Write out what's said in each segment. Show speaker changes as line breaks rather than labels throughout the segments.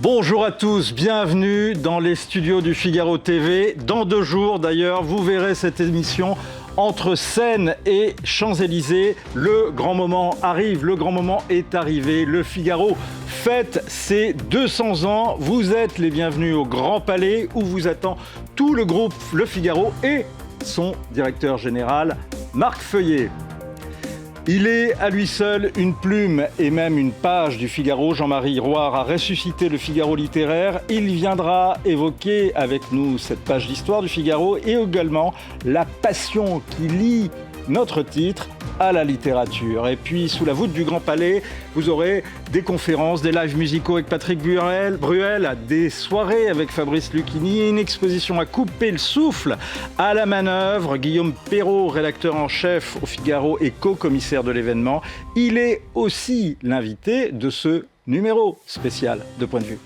Bonjour à tous, bienvenue dans les studios du Figaro TV. Dans 2 jours d'ailleurs, vous verrez cette émission entre Seine et Champs-Élysées. Le grand moment arrive, le grand moment est arrivé. Le Figaro fête ses 200 ans. Vous êtes les bienvenus au Grand Palais où vous attend tout le groupe Le Figaro et son directeur général Marc Feuillet. Il est à lui seul une plume et même une page du Figaro. Jean-Marie Roire a ressuscité le Figaro littéraire. Il viendra évoquer avec nous cette page d'histoire du Figaro et également la passion qui lie notre titre à la littérature. Et puis, sous la voûte du Grand Palais, vous aurez des conférences, des lives musicaux avec Patrick Bruel, des soirées avec Fabrice Lucchini, une exposition à couper le souffle à la manœuvre. Guillaume Perrault, rédacteur en chef au Figaro et co-commissaire de l'événement, il est aussi l'invité de ce numéro spécial de Point de vue.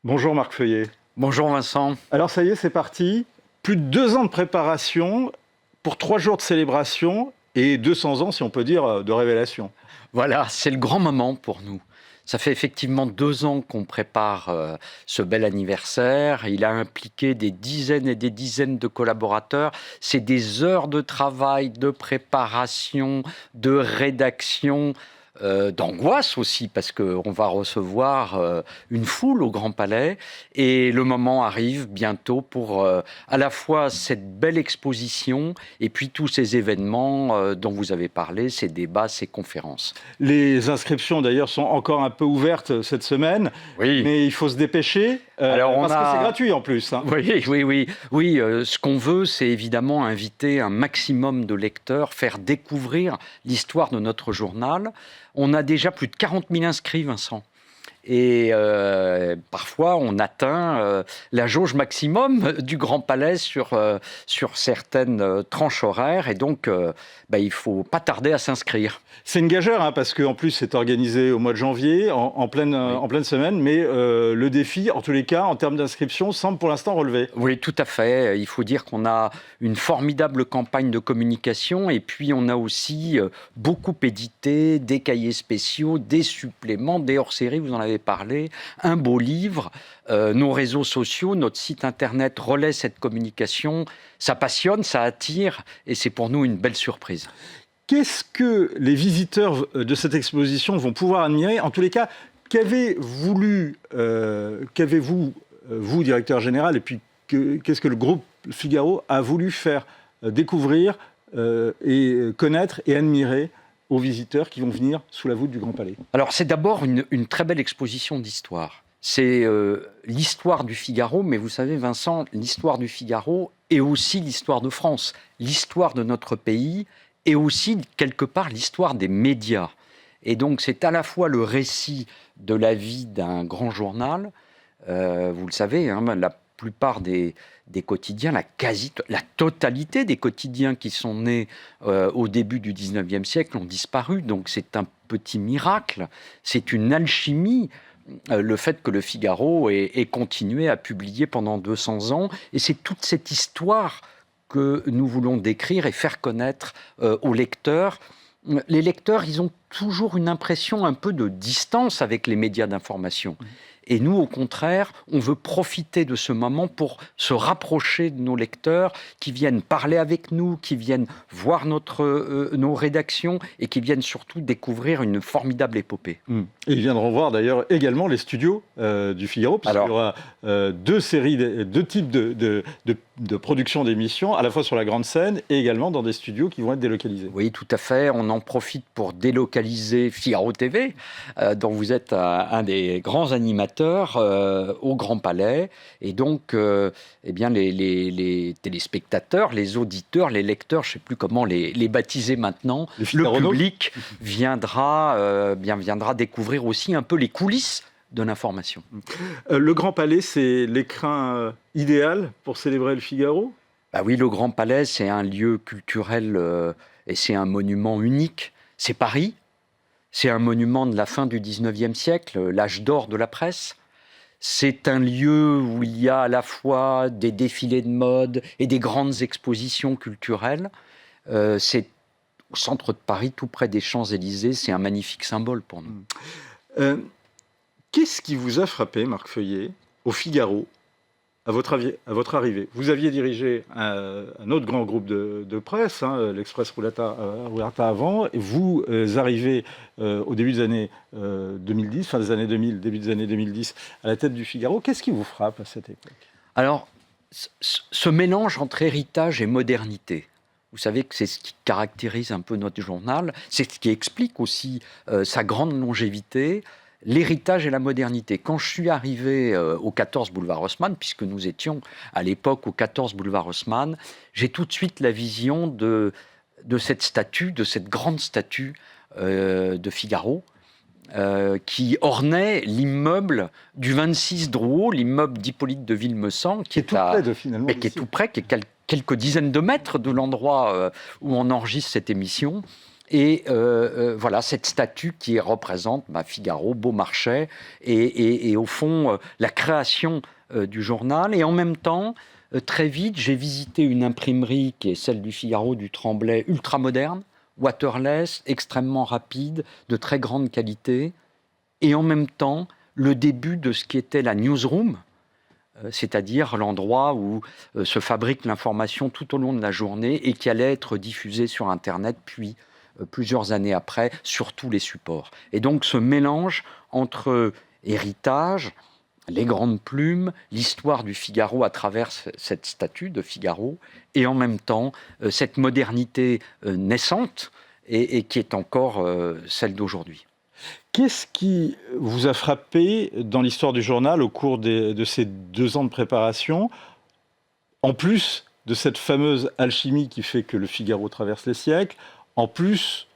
Bonjour Marc Feuillet.
Bonjour Vincent.
Alors ça y est, c'est parti. Plus de 2 ans de préparation pour 3 jours de célébration et 200 ans, si on peut dire, de révélation.
Voilà, c'est le grand moment pour nous. Ça fait effectivement 2 ans qu'on prépare ce bel anniversaire. Il a impliqué des dizaines et des dizaines de collaborateurs. C'est des heures de travail, de préparation, de rédaction, d'angoisse aussi, parce qu'on va recevoir une foule au Grand Palais. Et le moment arrive bientôt pour à la fois cette belle exposition et puis tous ces événements dont vous avez parlé, ces débats, ces conférences.
Les inscriptions d'ailleurs sont encore un peu ouvertes cette semaine,
Oui.
Mais il faut se dépêcher parce que c'est gratuit en plus. Hein.
Oui, ce qu'on veut, c'est évidemment inviter un maximum de lecteurs, faire découvrir l'histoire de notre journal. On a déjà plus de 40 000 inscrits, Vincent. Et parfois, on atteint la jauge maximum du Grand Palais sur certaines tranches horaires. Et donc, il ne faut pas tarder à s'inscrire.
C'est une gageure, hein, parce qu'en plus, c'est organisé au mois de janvier, en pleine semaine. Mais le défi, en tous les cas, en termes d'inscription, semble pour l'instant relevé.
Oui, tout à fait. Il faut dire qu'on a une formidable campagne de communication. Et puis, on a aussi beaucoup édité des cahiers spéciaux, des suppléments, des hors-séries, vous en avez parlé, un beau livre. Nos réseaux sociaux, notre site internet relaie cette communication. Ça passionne, ça attire et c'est pour nous une belle surprise.
Qu'est-ce que les visiteurs de cette exposition vont pouvoir admirer? En tous les cas, qu'avez-vous, vous, directeur général, et puis qu'est-ce que le groupe Figaro a voulu faire découvrir et connaître et admirer aux visiteurs qui vont venir sous la voûte du Grand Palais?
Alors, c'est d'abord une très belle exposition d'histoire. C'est l'histoire du Figaro, mais vous savez, Vincent, l'histoire du Figaro est aussi l'histoire de France, l'histoire de notre pays, et aussi, quelque part, l'histoire des médias. Et donc, c'est à la fois le récit de la vie d'un grand journal, vous le savez, hein, la plupart des quotidiens, la totalité des quotidiens qui sont nés au début du 19e siècle ont disparu. Donc c'est un petit miracle, c'est une alchimie, le fait que le Figaro ait continué à publier pendant 200 ans. Et c'est toute cette histoire que nous voulons décrire et faire connaître aux lecteurs. Les lecteurs, ils ont toujours une impression un peu de distance avec les médias d'information. Et nous, au contraire, on veut profiter de ce moment pour se rapprocher de nos lecteurs qui viennent parler avec nous, qui viennent voir nos rédactions et qui viennent surtout découvrir une formidable épopée.
Et ils viendront voir d'ailleurs également les studios du Figaro, puisqu'il y aura 2 types de production d'émissions, à la fois sur la grande scène et également dans des studios qui vont être délocalisés.
Oui, tout à fait. On en profite pour délocaliser Figaro TV, dont vous êtes un des grands animateurs au Grand Palais. Et donc, les téléspectateurs, les auditeurs, les lecteurs, je ne sais plus comment les baptiser maintenant, le public viendra découvrir aussi un peu les coulisses de l'information.
Le Grand Palais, c'est l'écrin idéal pour célébrer le Figaro?
Oui, le Grand Palais, c'est un lieu culturel et c'est un monument unique. C'est Paris, c'est un monument de la fin du 19e siècle, l'âge d'or de la presse. C'est un lieu où il y a à la fois des défilés de mode et des grandes expositions culturelles. C'est au centre de Paris, tout près des Champs-Élysées. C'est un magnifique symbole pour nous.
Qu'est-ce qui vous a frappé, Marc Feuillet, au Figaro, à votre arrivée? Vous aviez dirigé un autre grand groupe de presse, l'Express Rulata avant, et vous arrivez au début des années 2010, fin des années 2000, début des années 2010, à la tête du Figaro. Qu'est-ce qui vous frappe à cette époque?
Alors, ce mélange entre héritage et modernité, vous savez que c'est ce qui caractérise un peu notre journal, c'est ce qui explique aussi sa grande longévité, l'héritage et la modernité. Quand je suis arrivé au 14 boulevard Haussmann, puisque nous étions à l'époque au 14 boulevard Haussmann, j'ai tout de suite la vision de cette statue, de cette grande statue de Figaro, qui ornait l'immeuble du 26 Drouot, l'immeuble d'Hippolyte de Villemessant, qui est tout près qui est tout près, qui est quelques dizaines de mètres de l'endroit où on enregistre cette émission. Et voilà, cette statue qui représente Figaro, Beaumarchais, et au fond, la création du journal. Et en même temps, très vite, j'ai visité une imprimerie qui est celle du Figaro du Tremblay, ultramoderne, waterless, extrêmement rapide, de très grande qualité. Et en même temps, le début de ce qui était la newsroom, c'est-à-dire l'endroit où se fabrique l'information tout au long de la journée et qui allait être diffusée sur Internet, puis plusieurs années après, sur tous les supports. Et donc ce mélange entre héritage, les grandes plumes, l'histoire du Figaro à travers cette statue de Figaro, et en même temps cette modernité naissante et qui est encore celle d'aujourd'hui.
Qu'est-ce qui vous a frappé dans l'histoire du journal au cours de ces 2 ans de préparation, en plus de cette fameuse alchimie qui fait que le Figaro traverse les siècles, en plus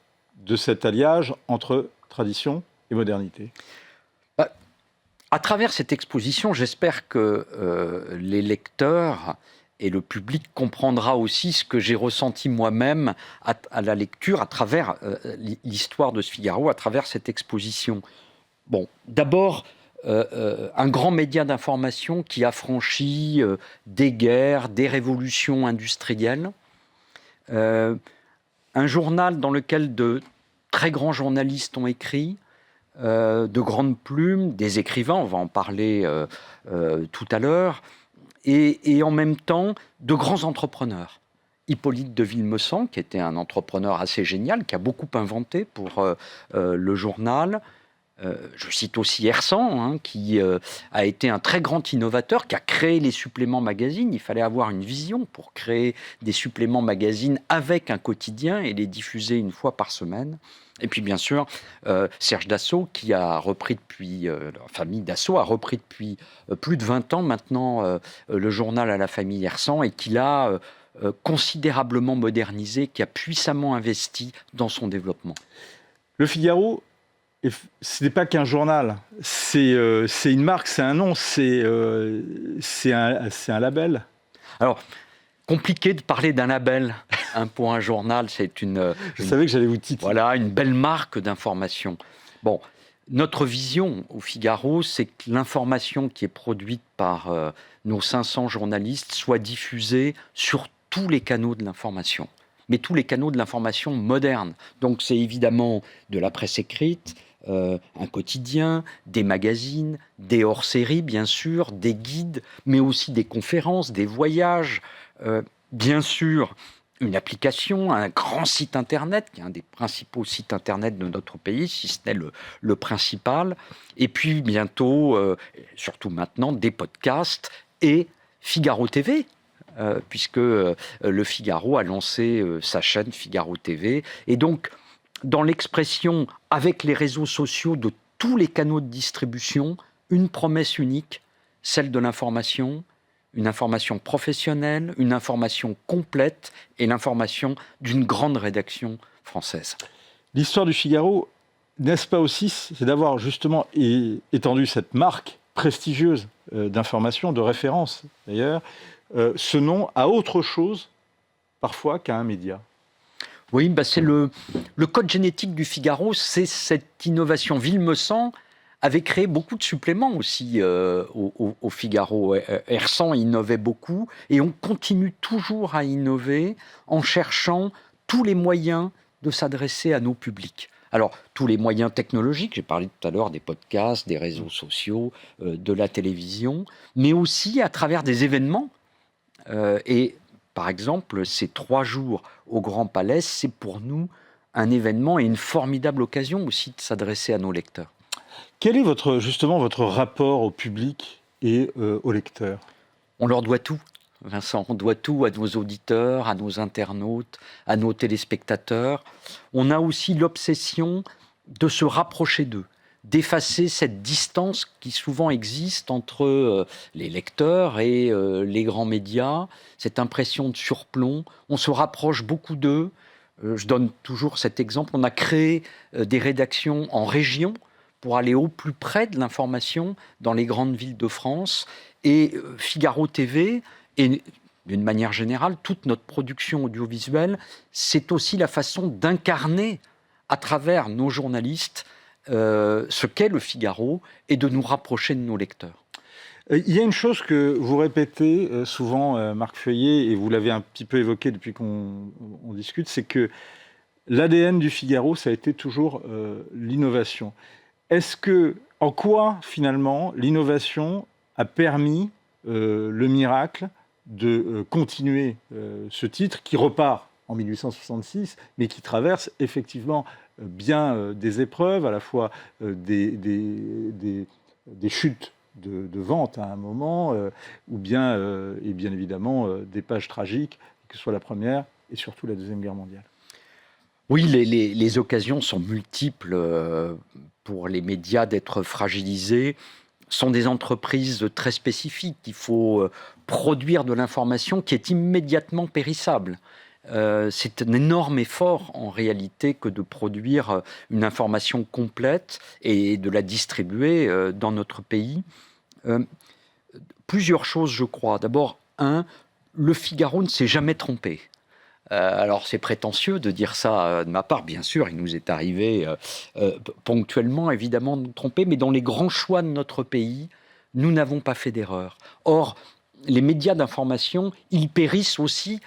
de cet alliage entre tradition et modernité?
À travers cette exposition, j'espère que les lecteurs et le public comprendra aussi ce que j'ai ressenti moi-même à la lecture, à travers l'histoire de ce Figaro, à travers cette exposition. Bon, d'abord, un grand média d'information qui a franchi des guerres, des révolutions industrielles. Un journal dans lequel de très grands journalistes ont écrit, de grandes plumes, des écrivains, on va en parler tout à l'heure, et en même temps de grands entrepreneurs. Hippolyte de Villemessant, qui était un entrepreneur assez génial, qui a beaucoup inventé pour le journal. Je cite aussi Hersan, qui a été un très grand innovateur, qui a créé les suppléments magazines. Il fallait avoir une vision pour créer des suppléments magazines avec un quotidien et les diffuser une fois par semaine. Et puis bien sûr, Serge Dassault, qui a repris depuis, la famille Dassault a repris depuis plus de 20 ans maintenant le journal à la famille Hersan, et qui l'a considérablement modernisé, qui a puissamment investi dans son développement.
Le Figaro, ce n'est pas qu'un journal, c'est une marque, c'est un nom, c'est un label.
Alors, compliqué de parler d'un label pour un journal, c'est une...
Je savais que j'allais vous titiller.
Voilà, une belle marque d'information. Bon, notre vision au Figaro, c'est que l'information qui est produite par nos 500 journalistes soit diffusée sur tous les canaux de l'information, mais tous les canaux de l'information moderne. Donc c'est évidemment de la presse écrite, un quotidien, des magazines, des hors-séries bien sûr, des guides, mais aussi des conférences, des voyages, bien sûr une application, un grand site internet, qui est un des principaux sites internet de notre pays, si ce n'est le principal, et puis bientôt, surtout maintenant, des podcasts et Figaro TV, puisque le Figaro a lancé sa chaîne Figaro TV, et donc dans l'expression avec les réseaux sociaux de tous les canaux de distribution, une promesse unique, celle de l'information, une information professionnelle, une information complète et l'information d'une grande rédaction française.
L'histoire du Figaro, n'est-ce pas aussi, c'est d'avoir justement étendu cette marque prestigieuse d'information, de référence d'ailleurs, ce nom à autre chose parfois qu'à un média?
Oui, c'est le code génétique du Figaro, c'est cette innovation. Villemessant avait créé beaucoup de suppléments aussi au Figaro. Hersant innovait beaucoup et on continue toujours à innover en cherchant tous les moyens de s'adresser à nos publics. Alors, tous les moyens technologiques, j'ai parlé tout à l'heure des podcasts, des réseaux sociaux, de la télévision, mais aussi à travers des événements. Et par exemple, ces 3 jours au Grand Palais, c'est pour nous un événement et une formidable occasion aussi de s'adresser à nos lecteurs.
Quel est justement votre rapport au public et aux lecteurs ?
On leur doit tout, Vincent. On doit tout à nos auditeurs, à nos internautes, à nos téléspectateurs. On a aussi l'obsession de se rapprocher d'eux, d'effacer cette distance qui souvent existe entre les lecteurs et les grands médias, cette impression de surplomb. On se rapproche beaucoup d'eux. Je donne toujours cet exemple. On a créé des rédactions en région pour aller au plus près de l'information dans les grandes villes de France. Et Figaro TV, et d'une manière générale, toute notre production audiovisuelle, c'est aussi la façon d'incarner à travers nos journalistes ce qu'est le Figaro et de nous rapprocher de nos lecteurs.
Il y a une chose que vous répétez souvent, Marc Feuillet, et vous l'avez un petit peu évoqué depuis qu'on discute, c'est que l'ADN du Figaro, ça a été toujours l'innovation. En quoi, finalement, l'innovation a permis le miracle de continuer ce titre qui repart en 1866, mais qui traverse effectivement bien des épreuves, à la fois des chutes de vente à un moment, ou bien, et bien évidemment, des pages tragiques, que ce soit la Première et surtout la Deuxième Guerre mondiale.
Oui, les occasions sont multiples pour les médias d'être fragilisés. Sont des entreprises très spécifiques. Il faut produire de l'information qui est immédiatement périssable. C'est un énorme effort en réalité que de produire une information complète et de la distribuer dans notre pays. Plusieurs choses, je crois. D'abord, le Figaro ne s'est jamais trompé. Alors c'est prétentieux de dire ça de ma part, bien sûr, il nous est arrivé ponctuellement évidemment de nous tromper, mais dans les grands choix de notre pays, nous n'avons pas fait d'erreur. Or, les médias d'information, ils périssent aussi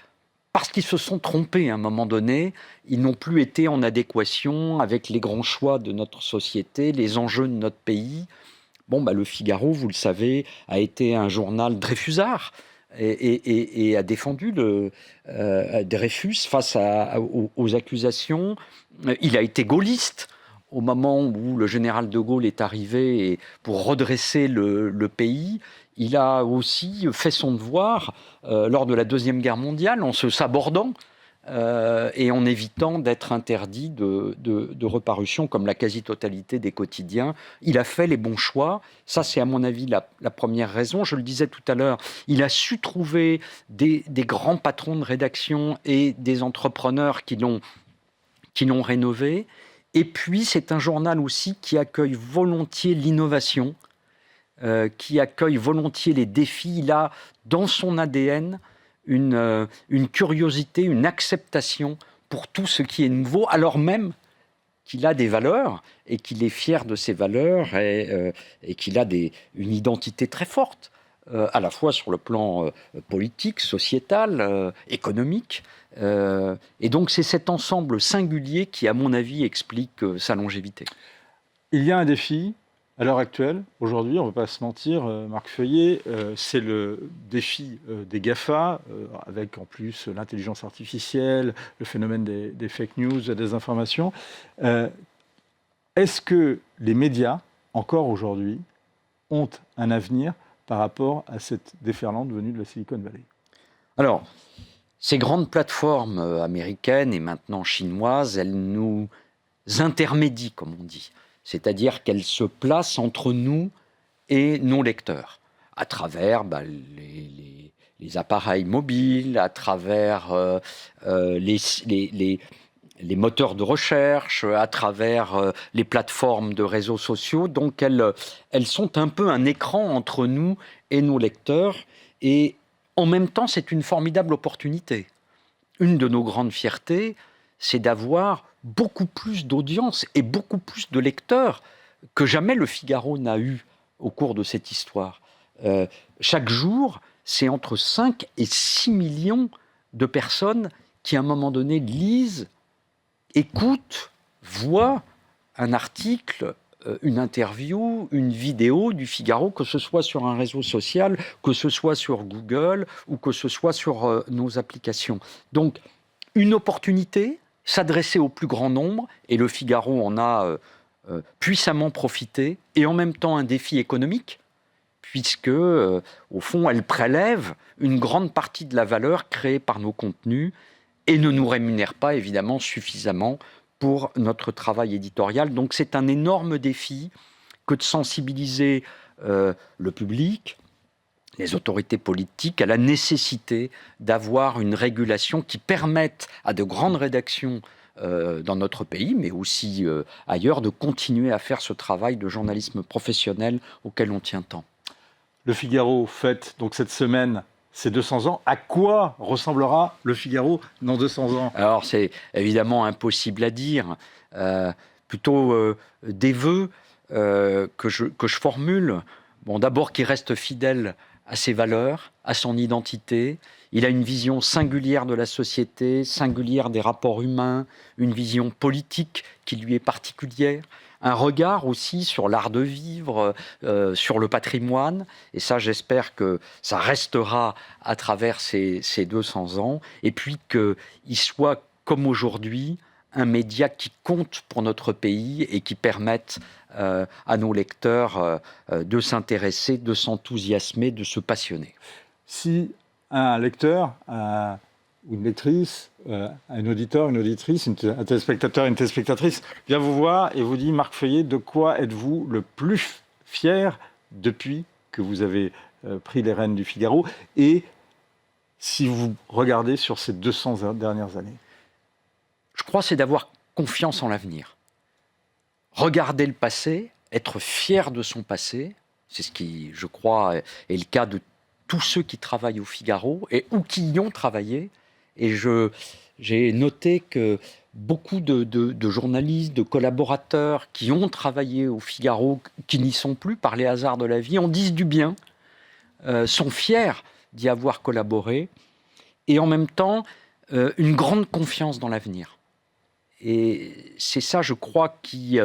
parce qu'ils se sont trompés à un moment donné, ils n'ont plus été en adéquation avec les grands choix de notre société, les enjeux de notre pays. Le Figaro, vous le savez, a été un journal dreyfusard, et a défendu Dreyfus face aux accusations. Il a été gaulliste au moment où le général de Gaulle est arrivé pour redresser le pays. Il a aussi fait son devoir lors de la Deuxième Guerre mondiale en se sabordant et en évitant d'être interdit de reparution comme la quasi-totalité des quotidiens. Il a fait les bons choix. Ça, c'est à mon avis la première raison. Je le disais tout à l'heure, il a su trouver des grands patrons de rédaction et des entrepreneurs qui l'ont rénové. Et puis, c'est un journal aussi qui accueille volontiers l'innovation, qui accueille volontiers les défis. Il a, dans son ADN, une curiosité, une acceptation pour tout ce qui est nouveau, alors même qu'il a des valeurs et qu'il est fier de ses valeurs et qu'il a une identité très forte, à la fois sur le plan politique, sociétal, économique. Et donc c'est cet ensemble singulier qui, à mon avis, explique sa longévité.
Il y a un défi à l'heure actuelle, aujourd'hui, on ne va pas se mentir, Marc Feuillet, c'est le défi des GAFA, avec en plus l'intelligence artificielle, le phénomène des fake news, des informations. Est-ce que les médias, encore aujourd'hui, ont un avenir par rapport à cette déferlante venue de la Silicon Valley ?
Alors, ces grandes plateformes américaines et maintenant chinoises, elles nous intermédient, comme on dit. C'est-à-dire qu'elles se placent entre nous et nos lecteurs, à travers les appareils mobiles, à travers les moteurs de recherche, à travers les plateformes de réseaux sociaux. Donc elles sont un peu un écran entre nous et nos lecteurs. Et en même temps, c'est une formidable opportunité. Une de nos grandes fiertés, c'est d'avoir beaucoup plus d'audience et beaucoup plus de lecteurs que jamais le Figaro n'a eu au cours de cette histoire. Chaque jour, c'est entre 5 et 6 millions de personnes qui, à un moment donné, lisent, écoutent, voient un article, une interview, une vidéo du Figaro, que ce soit sur un réseau social, que ce soit sur Google ou que ce soit sur nos applications. Donc, une opportunité, s'adresser au plus grand nombre, et le Figaro en a puissamment profité, et en même temps un défi économique, puisque, au fond, elle prélève une grande partie de la valeur créée par nos contenus et ne nous rémunère pas, évidemment, suffisamment pour notre travail éditorial. Donc c'est un énorme défi que de sensibiliser le public, les autorités politiques, à la nécessité d'avoir une régulation qui permette à de grandes rédactions dans notre pays, mais aussi ailleurs, de continuer à faire ce travail de journalisme professionnel auquel on tient tant.
Le Figaro fête donc cette semaine ses 200 ans. À quoi ressemblera le Figaro dans 200 ans?
Alors c'est évidemment impossible à dire. Plutôt des vœux que je formule. Bon, d'abord qu'il reste fidèle à ses valeurs, à son identité. Il a une vision singulière de la société, singulière des rapports humains, une vision politique qui lui est particulière, un regard aussi sur l'art de vivre, sur le patrimoine. Et ça, j'espère que ça restera à travers ces 200 ans. Et puis qu'il soit, comme aujourd'hui, un média qui compte pour notre pays et qui permette à nos lecteurs de s'intéresser, de s'enthousiasmer, de se passionner.
Si un lecteur, ou une lectrice, un auditeur, une auditrice, un téléspectateur, une téléspectatrice vient vous voir et vous dit: Marc Feuillet, de quoi êtes-vous le plus fier depuis que vous avez pris les rênes du Figaro, et si vous regardez sur ces 200 dernières années?
Je crois que c'est d'avoir confiance en l'avenir. Regarder le passé, être fier de son passé, c'est ce qui, je crois, est le cas de tous ceux qui travaillent au Figaro ou qui y ont travaillé. Et j'ai noté que beaucoup de journalistes, de collaborateurs qui ont travaillé au Figaro, qui n'y sont plus par les hasards de la vie, en disent du bien, sont fiers d'y avoir collaboré, et en même temps, une grande confiance dans l'avenir. Et c'est ça, je crois, qui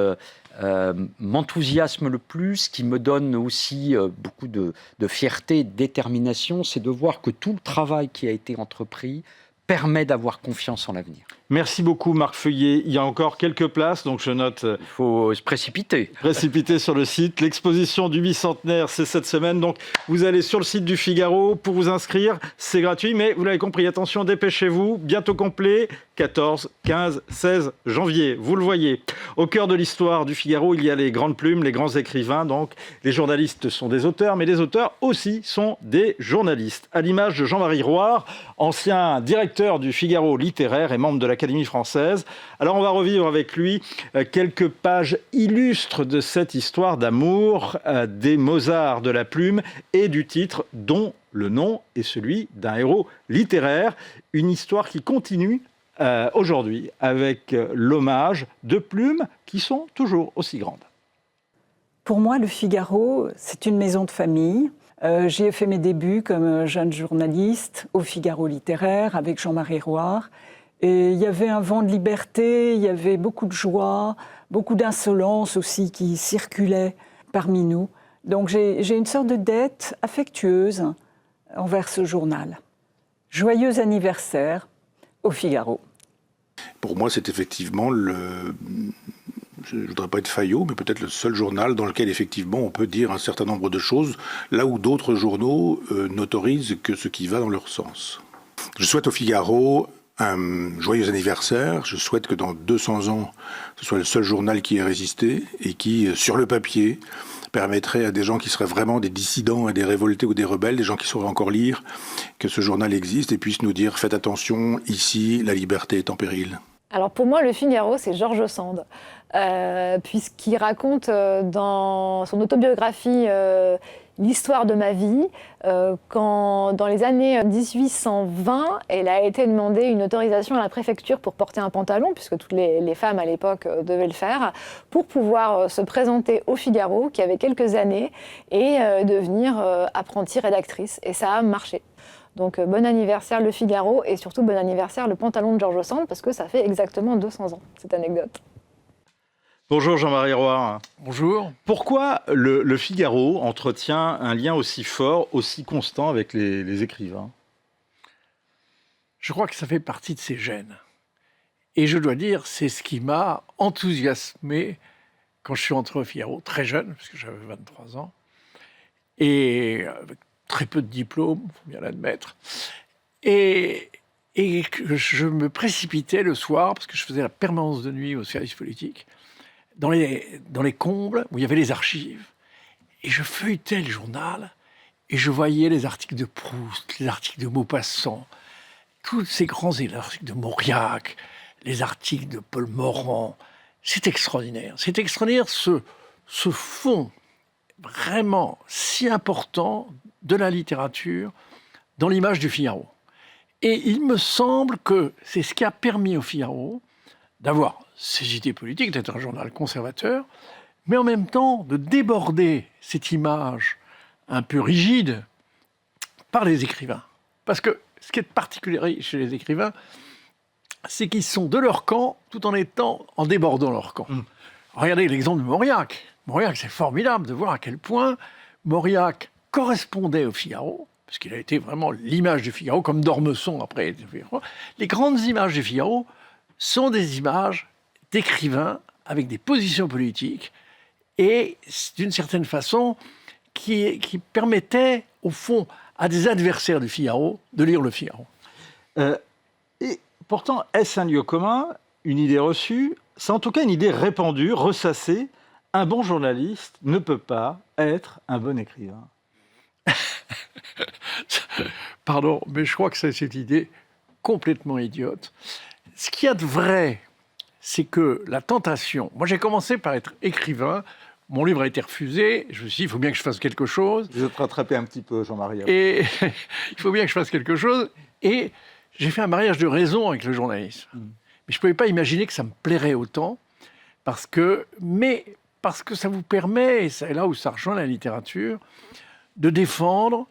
m'enthousiasme le plus, qui me donne aussi beaucoup de fierté et de détermination, c'est de voir que tout le travail qui a été entrepris permet d'avoir confiance en l'avenir.
Merci beaucoup Marc Feuillet. Il y a encore quelques places, donc je note...
Il faut se précipiter.
Précipiter sur le site. L'exposition du bicentenaire, c'est cette semaine. Donc vous allez sur le site du Figaro pour vous inscrire. C'est gratuit, mais vous l'avez compris, attention, dépêchez-vous. Bientôt complet, 14, 15, 16 janvier. Vous le voyez. Au cœur de l'histoire du Figaro, il y a les grandes plumes, les grands écrivains. Donc les journalistes sont des auteurs, mais les auteurs aussi sont des journalistes. À l'image de Jean-Marie Roire, ancien directeur du Figaro littéraire et membre de l'Académie française. Alors on va revivre avec lui quelques pages illustres de cette histoire d'amour des Mozart de la plume et du titre dont le nom est celui d'un héros littéraire. Une histoire qui continue aujourd'hui avec l'hommage de plumes qui sont toujours aussi grandes.
Pour moi, le Figaro, c'est une maison de famille. J'y ai fait mes débuts comme jeune journaliste au Figaro littéraire avec Jean-Marie Roire. Et il y avait un vent de liberté, il y avait beaucoup de joie, beaucoup d'insolence aussi qui circulait parmi nous. Donc j'ai une sorte de dette affectueuse envers ce journal. Joyeux anniversaire au Figaro.
Pour moi, c'est effectivement je ne voudrais pas être faillot, mais peut-être le seul journal dans lequel effectivement on peut dire un certain nombre de choses, là où d'autres journaux n'autorisent que ce qui va dans leur sens. Je souhaite au Figaro un joyeux anniversaire. Je souhaite que dans 200 ans, ce soit le seul journal qui ait résisté et qui, sur le papier, permettrait à des gens qui seraient vraiment des dissidents et des révoltés ou des rebelles, des gens qui sauraient encore lire, que ce journal existe et puisse nous dire « Faites attention, ici, la liberté est en péril ».
Alors pour moi, le Figaro, c'est George Sand, puisqu'il raconte dans son autobiographie l'histoire de ma vie, quand dans les années 1820, elle a été demandé une autorisation à la préfecture pour porter un pantalon, puisque toutes les femmes à l'époque devaient le faire, pour pouvoir se présenter au Figaro, qui avait quelques années, et devenir apprentie rédactrice. Et ça a marché. Donc bon anniversaire Le Figaro, et surtout bon anniversaire le pantalon de George Sand, parce que ça fait exactement 200 ans, cette anecdote.
Bonjour Jean-Marie Roire.
Bonjour.
Pourquoi le Figaro entretient un lien aussi fort, aussi constant avec les écrivains ?
Je crois que ça fait partie de ses gènes. Et je dois dire, c'est ce qui m'a enthousiasmé quand je suis entré au Figaro, très jeune, parce que j'avais 23 ans, et avec très peu de diplômes, il faut bien l'admettre. Et que je me précipitais le soir, parce que je faisais la permanence de nuit au service politique, dans les combles où il y avait les archives. Et je feuilletais le journal et je voyais les articles de Proust, les articles de Maupassant, tous ces grands articles de Mauriac, les articles de Paul Morand. C'est extraordinaire. C'est extraordinaire ce fond vraiment si important de la littérature dans l'image du Figaro. Et il me semble que c'est ce qui a permis au Figaro d'avoir ses idées politiques, d'être un journal conservateur, mais en même temps de déborder cette image un peu rigide par les écrivains. Parce que ce qui est particulier chez les écrivains, c'est qu'ils sont de leur camp tout en débordant leur camp. Regardez l'exemple de Mauriac. Mauriac, c'est formidable de voir à quel point Mauriac correspondait au Figaro, parce qu'il a été vraiment l'image du Figaro, comme d'Ormesson après. Les grandes images du Figaro sont des images d'écrivains avec des positions politiques et, d'une certaine façon, qui permettaient, au fond, à des adversaires du Figaro de lire le Figaro.
Et pourtant, est-ce un lieu commun, une idée reçue ? C'est en tout cas une idée répandue, ressassée. Un bon journaliste ne peut pas être un bon écrivain.
Pardon, mais je crois que c'est une idée complètement idiote. Ce qu'il y a de vrai, c'est que la tentation... Moi, j'ai commencé par être écrivain. Mon livre a été refusé. Je me suis dit, il faut bien que je fasse quelque chose.
Je vais te rattraper un petit peu, Jean-Marie.
Et il faut bien que je fasse quelque chose. Et j'ai fait un mariage de raison avec le journalisme. Mais je ne pouvais pas imaginer que ça me plairait autant. Parce que ça vous permet, et c'est là où ça rejoint la littérature, de défendre...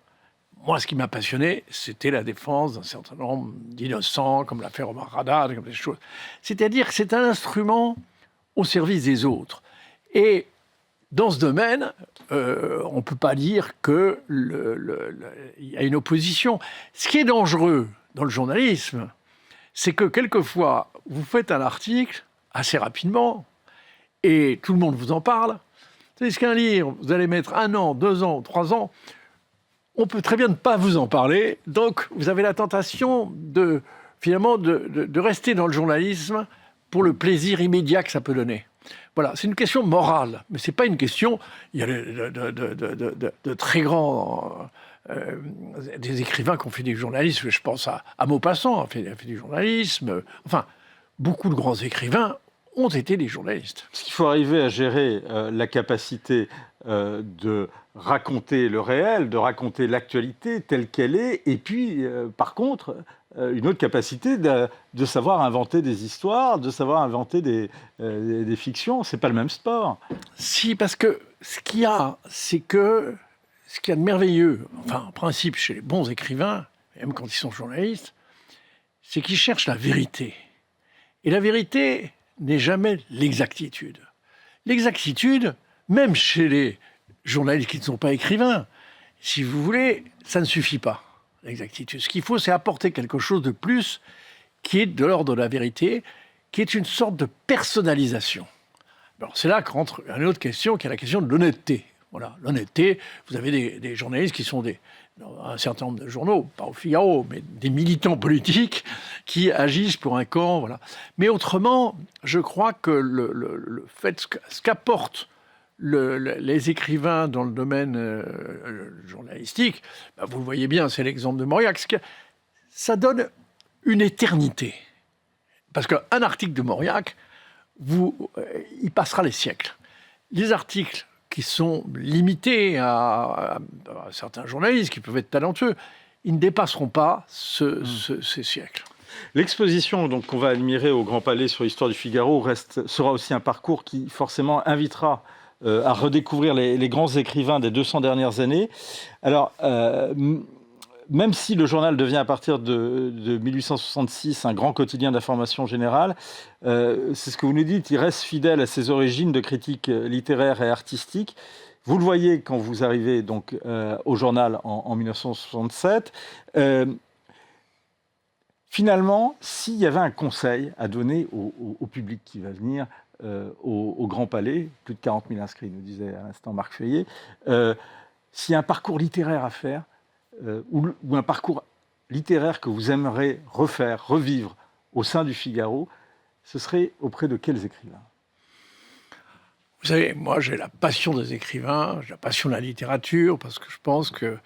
Moi, ce qui m'a passionné, c'était la défense d'un certain nombre d'innocents, comme l'affaire Omar Haddad, comme des choses. C'est-à-dire que c'est un instrument au service des autres. Et dans ce domaine, on ne peut pas dire qu'il y a une opposition. Ce qui est dangereux dans le journalisme, c'est que quelquefois, vous faites un article assez rapidement, et tout le monde vous en parle. C'est qu'un livre, vous allez mettre 1 an, 2 ans, 3 ans, on peut très bien ne pas vous en parler. Donc, vous avez la tentation de rester dans le journalisme pour le plaisir immédiat que ça peut donner. Voilà, c'est une question morale, mais c'est pas une question... Il y a de très grands... des écrivains qui ont fait du journalisme. Je pense à Maupassant, a fait du journalisme. Enfin, beaucoup de grands écrivains ont été des journalistes.
Parce qu'il faut arriver à gérer la capacité de raconter le réel, de raconter l'actualité telle qu'elle est, et puis, par contre, une autre capacité de savoir inventer des histoires, de savoir inventer des fictions. C'est pas le même sport.
Si, parce que ce qu'il y a de merveilleux, enfin, en principe, chez les bons écrivains, même quand ils sont journalistes, c'est qu'ils cherchent la vérité. Et la vérité n'est jamais l'exactitude. L'exactitude, même chez les journalistes qui ne sont pas écrivains, si vous voulez, ça ne suffit pas, l'exactitude. Ce qu'il faut, c'est apporter quelque chose de plus qui est de l'ordre de la vérité, qui est une sorte de personnalisation. Alors, c'est là qu'entre une autre question, qui est la question de l'honnêteté. Voilà, l'honnêteté, vous avez des journalistes qui sont dans un certain nombre de journaux, pas au Figaro, mais des militants politiques qui agissent pour un camp. Voilà. Mais autrement, je crois que le fait, ce qu'apportent les écrivains dans le domaine journalistique, vous le voyez bien, c'est l'exemple de Mauriac, ça donne une éternité. Parce qu'un article de Mauriac, il passera les siècles. Les articles qui sont limités à certains journalistes qui peuvent être talentueux. Ils ne dépasseront pas ces siècles.
L'exposition donc qu'on va admirer au Grand Palais sur l'histoire du Figaro sera aussi un parcours qui forcément invitera à redécouvrir les grands écrivains des 200 dernières années. Alors, même si le journal devient à partir de 1866 un grand quotidien d'information générale, c'est ce que vous nous dites, il reste fidèle à ses origines de critique littéraire et artistique. Vous le voyez quand vous arrivez donc au journal en 1967. Finalement, s'il y avait un conseil à donner au public qui va venir au Grand Palais, plus de 40 000 inscrits, nous disait à l'instant Marc Feuillet, s'il y a un parcours littéraire à faire, ou un parcours littéraire que vous aimeriez refaire, revivre au sein du Figaro, ce serait auprès de quels écrivains ?
Vous savez, moi j'ai la passion des écrivains, j'ai la passion de la littérature, parce que je pense que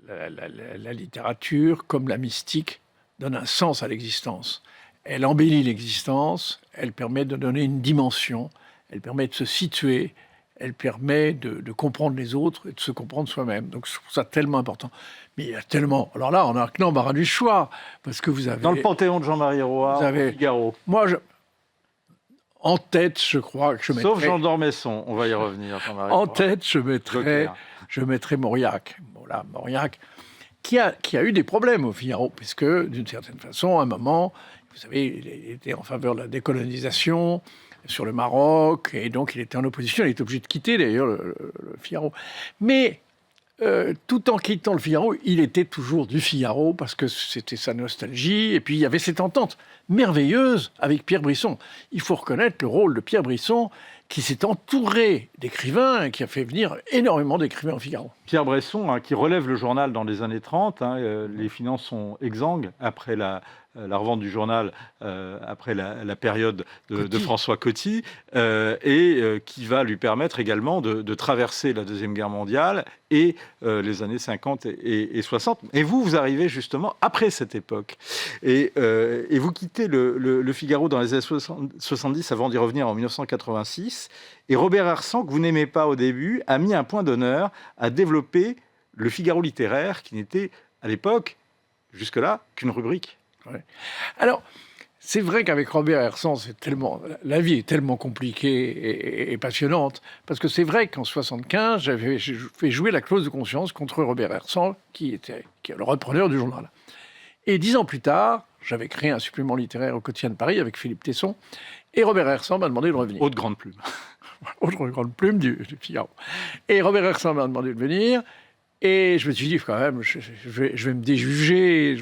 la littérature, comme la mystique, donne un sens à l'existence. Elle embellit l'existence, elle permet de donner une dimension, elle permet de se situer, elle permet de comprendre les autres et de se comprendre soi-même. Donc je trouve ça tellement important. Mais il y a tellement... Alors là, on a un embarras du choix, parce que vous avez...
Dans le panthéon de Jean-Marie Roy,
vous avez,
au Figaro.
Moi, en tête, je crois que je mettrais...
Sauf Jean d'Ormesson, on va y revenir. Jean-Marie
En
Roy.
tête, je mettrais Mauriac. Voilà, Mauriac, qui a eu des problèmes au Figaro, puisque, d'une certaine façon, à un moment, vous savez, il était en faveur de la décolonisation sur le Maroc, et donc il était en opposition, il était obligé de quitter d'ailleurs le Figaro. Mais tout en quittant le Figaro, il était toujours du Figaro, parce que c'était sa nostalgie, et puis il y avait cette entente merveilleuse avec Pierre Brisson. Il faut reconnaître le rôle de Pierre Brisson, qui s'est entouré d'écrivains et qui a fait venir énormément d'écrivains au Figaro.
Pierre Bresson, qui relève le journal dans les années 30, les finances sont exsangues après la revente du journal, après la période de François Coty, et qui va lui permettre également de traverser la Deuxième Guerre mondiale et les années 50 et 60. Et vous arrivez justement après cette époque. Et vous quittez le Figaro dans les années 70 avant d'y revenir en 1986. Et Robert Hersant, que vous n'aimez pas au début, a mis un point d'honneur à développer le Figaro littéraire, qui n'était à l'époque, jusque-là, qu'une rubrique.
Ouais. Alors, c'est vrai qu'avec Robert Hersant, la vie est tellement compliquée et passionnante, parce que c'est vrai qu'en 75, j'avais fait jouer la clause de conscience contre Robert Hersant, qui est le repreneur du journal. Et 10 ans plus tard, j'avais créé un supplément littéraire au Quotidien de Paris avec Philippe Tesson, et Robert Hersant m'a demandé de revenir.
Autre grande plume.
Autre grande plume du Figaro. Et Robert Hersant m'a demandé de venir, et je me suis dit, quand même, je vais me déjuger.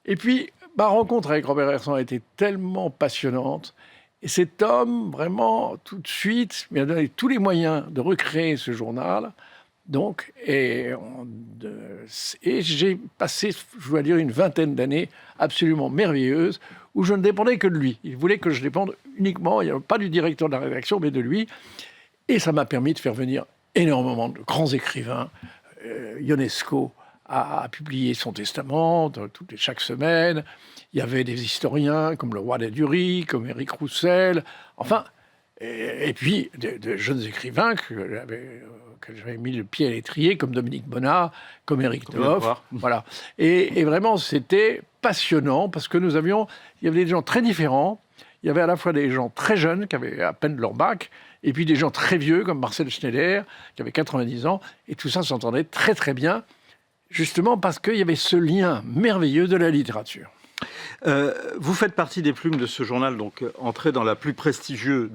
Et puis, ma rencontre avec Robert Hersant a été tellement passionnante. Et cet homme, vraiment, tout de suite, m'a donné tous les moyens de recréer ce journal. Donc, et j'ai passé, je dois dire, une vingtaine d'années absolument merveilleuses où je ne dépendais que de lui. Il voulait que je dépende uniquement, il n'y avait pas du directeur de la rédaction, mais de lui. Et ça m'a permis de faire venir énormément de grands écrivains. Ionesco a publié son testament chaque semaine. Il y avait des historiens comme le Roi d'Adurie, comme Éric Roussel. Enfin, et puis de jeunes écrivains que j'avais mis le pied à l'étrier, comme Dominique Bonnat, comme Éric Nehoff. Voilà. Et vraiment, c'était passionnant parce que il y avait des gens très différents. Il y avait à la fois des gens très jeunes qui avaient à peine leur bac, et puis des gens très vieux comme Marcel Schneider, qui avait 90 ans. Et tout ça s'entendait très très bien, justement parce qu'il y avait ce lien merveilleux de la littérature.
Vous faites partie des plumes de ce journal, donc entré dans le plus prestigieux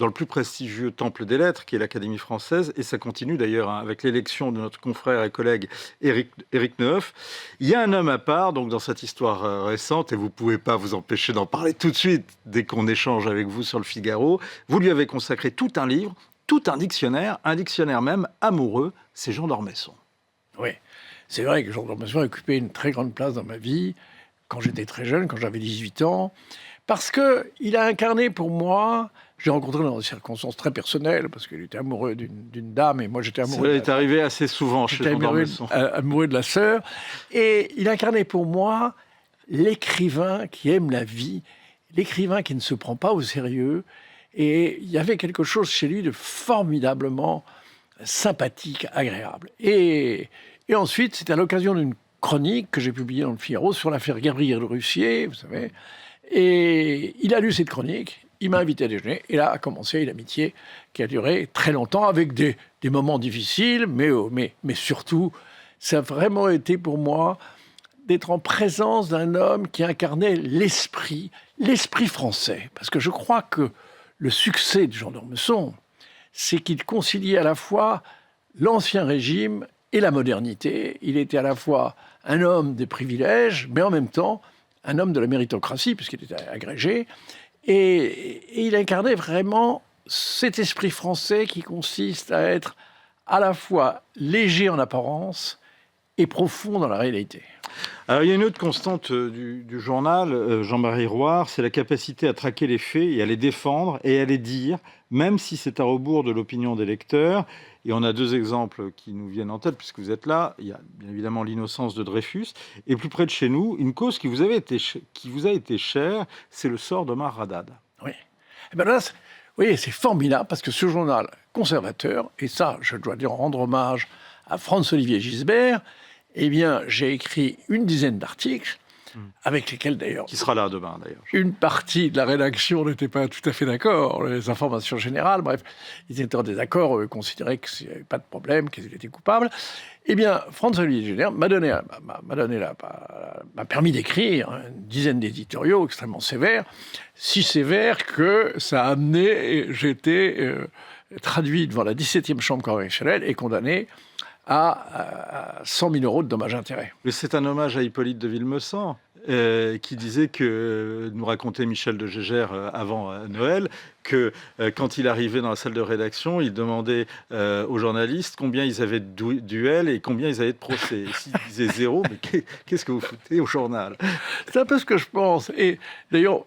temple des lettres, qui est l'Académie française, et ça continue d'ailleurs avec l'élection de notre confrère et collègue Éric Nehoff. Il y a un homme à part donc dans cette histoire récente, et vous ne pouvez pas vous empêcher d'en parler tout de suite dès qu'on échange avec vous sur le Figaro. Vous lui avez consacré tout un livre, tout un dictionnaire même amoureux, c'est Jean d'Ormesson.
Oui, c'est vrai que Jean d'Ormesson a occupé une très grande place dans ma vie, quand j'étais très jeune, quand j'avais 18 ans, parce qu'il a incarné pour moi, je l'ai rencontré dans des circonstances très personnelles, parce qu'il était amoureux d'une dame, et moi j'étais amoureux...
Ça est arrivé assez souvent chez Jean d'Ormesson.
Amoureux de la sœur, et il incarnait pour moi l'écrivain qui aime la vie, l'écrivain qui ne se prend pas au sérieux, et il y avait quelque chose chez lui de formidablement sympathique, agréable. Et ensuite, c'était à l'occasion d'une chronique que j'ai publiée dans le Figaro sur l'affaire Gabriel-Russier, vous savez. Et il a lu cette chronique, il m'a invité à déjeuner, et là a commencé une amitié qui a duré très longtemps, avec des moments difficiles, mais surtout, ça a vraiment été pour moi d'être en présence d'un homme qui incarnait l'esprit français. Parce que je crois que le succès de Jean d'Ormesson, c'est qu'il conciliait à la fois l'ancien régime et la modernité. Il était à la fois un homme des privilèges, mais en même temps un homme de la méritocratie, puisqu'il était agrégé. Et il incarnait vraiment cet esprit français qui consiste à être à la fois léger en apparence et profond dans la réalité.
Alors, il y a une autre constante du journal, Jean-Marie Roire, c'est la capacité à traquer les faits et à les défendre et à les dire, même si c'est à rebours de l'opinion des lecteurs. Et on a deux exemples qui nous viennent en tête, puisque vous êtes là. Il y a bien évidemment l'innocence de Dreyfus. Et plus près de chez nous, une cause qui vous a été chère, c'est le sort d'Omar Haddad.
Oui. Et bien là, oui, c'est formidable, parce que ce journal conservateur, et ça, je dois dire rendre hommage à Franz-Olivier Gisbert, eh bien, j'ai écrit une dizaine d'articles, avec lesquels d'ailleurs...
Qui sera là demain, d'ailleurs.
Une partie de la rédaction n'était pas tout à fait d'accord, les informations générales, bref, ils étaient en désaccord, eux considéraient qu'il n'y avait pas de problème, qu'ils étaient coupables. Eh bien, Franz-Olivier Gisbert m'a permis d'écrire une dizaine d'éditoriaux extrêmement sévères, si sévères que ça a amené, j'ai été traduit devant la 17e chambre correctionnelle et condamné à 100 000 € de dommages-intérêts.
Mais c'est un hommage à Hippolyte de Villemessant, qui disait que, nous racontait Michel de Gégère avant Noël, que quand il arrivait dans la salle de rédaction, il demandait aux journalistes combien ils avaient de duels et combien ils avaient de procès. S'ils disaient 0, mais qu'est-ce que vous foutez au journal?
C'est un peu ce que je pense. Et d'ailleurs,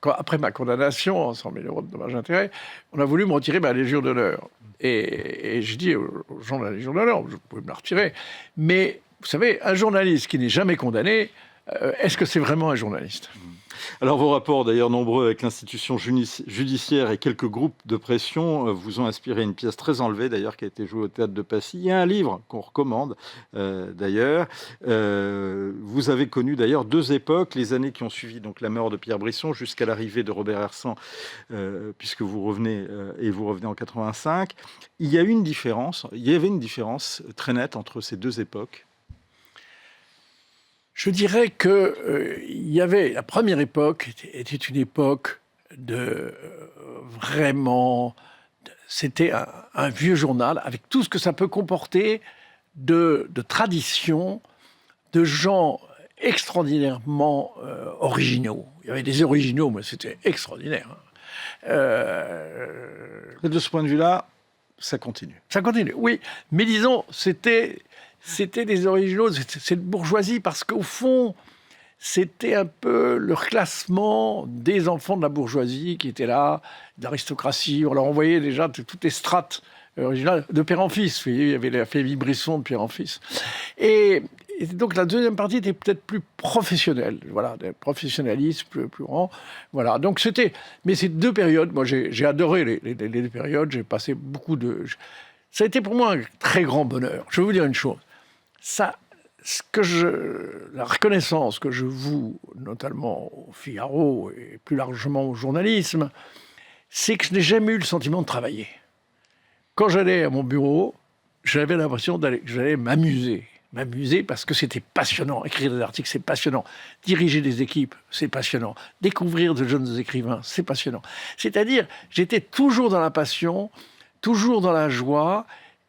après ma condamnation en 100 000 € de dommages-intérêts, on a voulu me retirer ma Légion d'honneur. Et je dis aux gens de la Légion d'honneur, vous pouvez me la retirer, mais vous savez, un journaliste qui n'est jamais condamné, est-ce que c'est vraiment un journaliste?
Alors vos rapports, d'ailleurs nombreux avec l'institution judiciaire et quelques groupes de pression, vous ont inspiré une pièce très enlevée, d'ailleurs, qui a été jouée au Théâtre de Passy. Il y a un livre qu'on recommande, d'ailleurs. Vous avez connu, d'ailleurs, deux époques, les années qui ont suivi donc la mort de Pierre Brisson jusqu'à l'arrivée de Robert Hersan, puisque vous revenez en 85. Il y avait une différence très nette entre ces deux époques.
Je dirais que y avait la première époque était une époque de vraiment, c'était un vieux journal avec tout ce que ça peut comporter de traditions, de gens extraordinairement originaux. Il y avait des originaux, mais c'était extraordinaire.
De ce point de vue-là, ça continue.
Ça continue, oui. Mais disons, c'était des originaux, cette bourgeoisie, parce qu'au fond, c'était un peu le classement des enfants de la bourgeoisie qui étaient là, d'aristocratie. On leur envoyait déjà toutes les strates originales de père en fils. Vous voyez, il y avait la famille Brisson de père en fils. Et donc la deuxième partie était peut-être plus professionnelle, voilà, professionnalisme plus grand. Voilà, donc c'était... Mais ces deux périodes, moi j'ai adoré les deux périodes, j'ai passé beaucoup de... Ça a été pour moi un très grand bonheur. Je vais vous dire une chose. La reconnaissance que je voue, notamment au Figaro et plus largement au journalisme, c'est que je n'ai jamais eu le sentiment de travailler. Quand j'allais à mon bureau, j'avais l'impression que j'allais m'amuser. M'amuser parce que c'était passionnant. Écrire des articles, c'est passionnant. Diriger des équipes, c'est passionnant. Découvrir de jeunes écrivains, c'est passionnant. C'est-à-dire, j'étais toujours dans la passion, toujours dans la joie,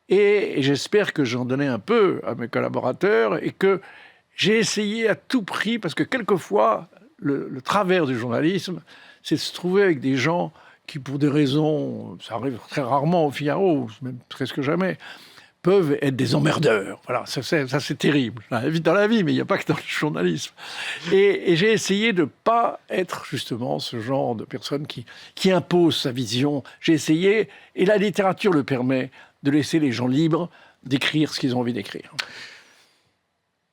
et j'espère que j'en donnais un peu à mes collaborateurs et que j'ai essayé à tout prix, parce que quelquefois, le travers du journalisme, c'est de se trouver avec des gens qui, pour des raisons, ça arrive très rarement au Figaro, même presque jamais, peuvent être des emmerdeurs. Voilà, ça c'est terrible. Dans la vie, mais il n'y a pas que dans le journalisme. Et j'ai essayé de ne pas être justement ce genre de personne qui impose sa vision. J'ai essayé, et la littérature le permet, de laisser les gens libres d'écrire ce qu'ils ont envie d'écrire.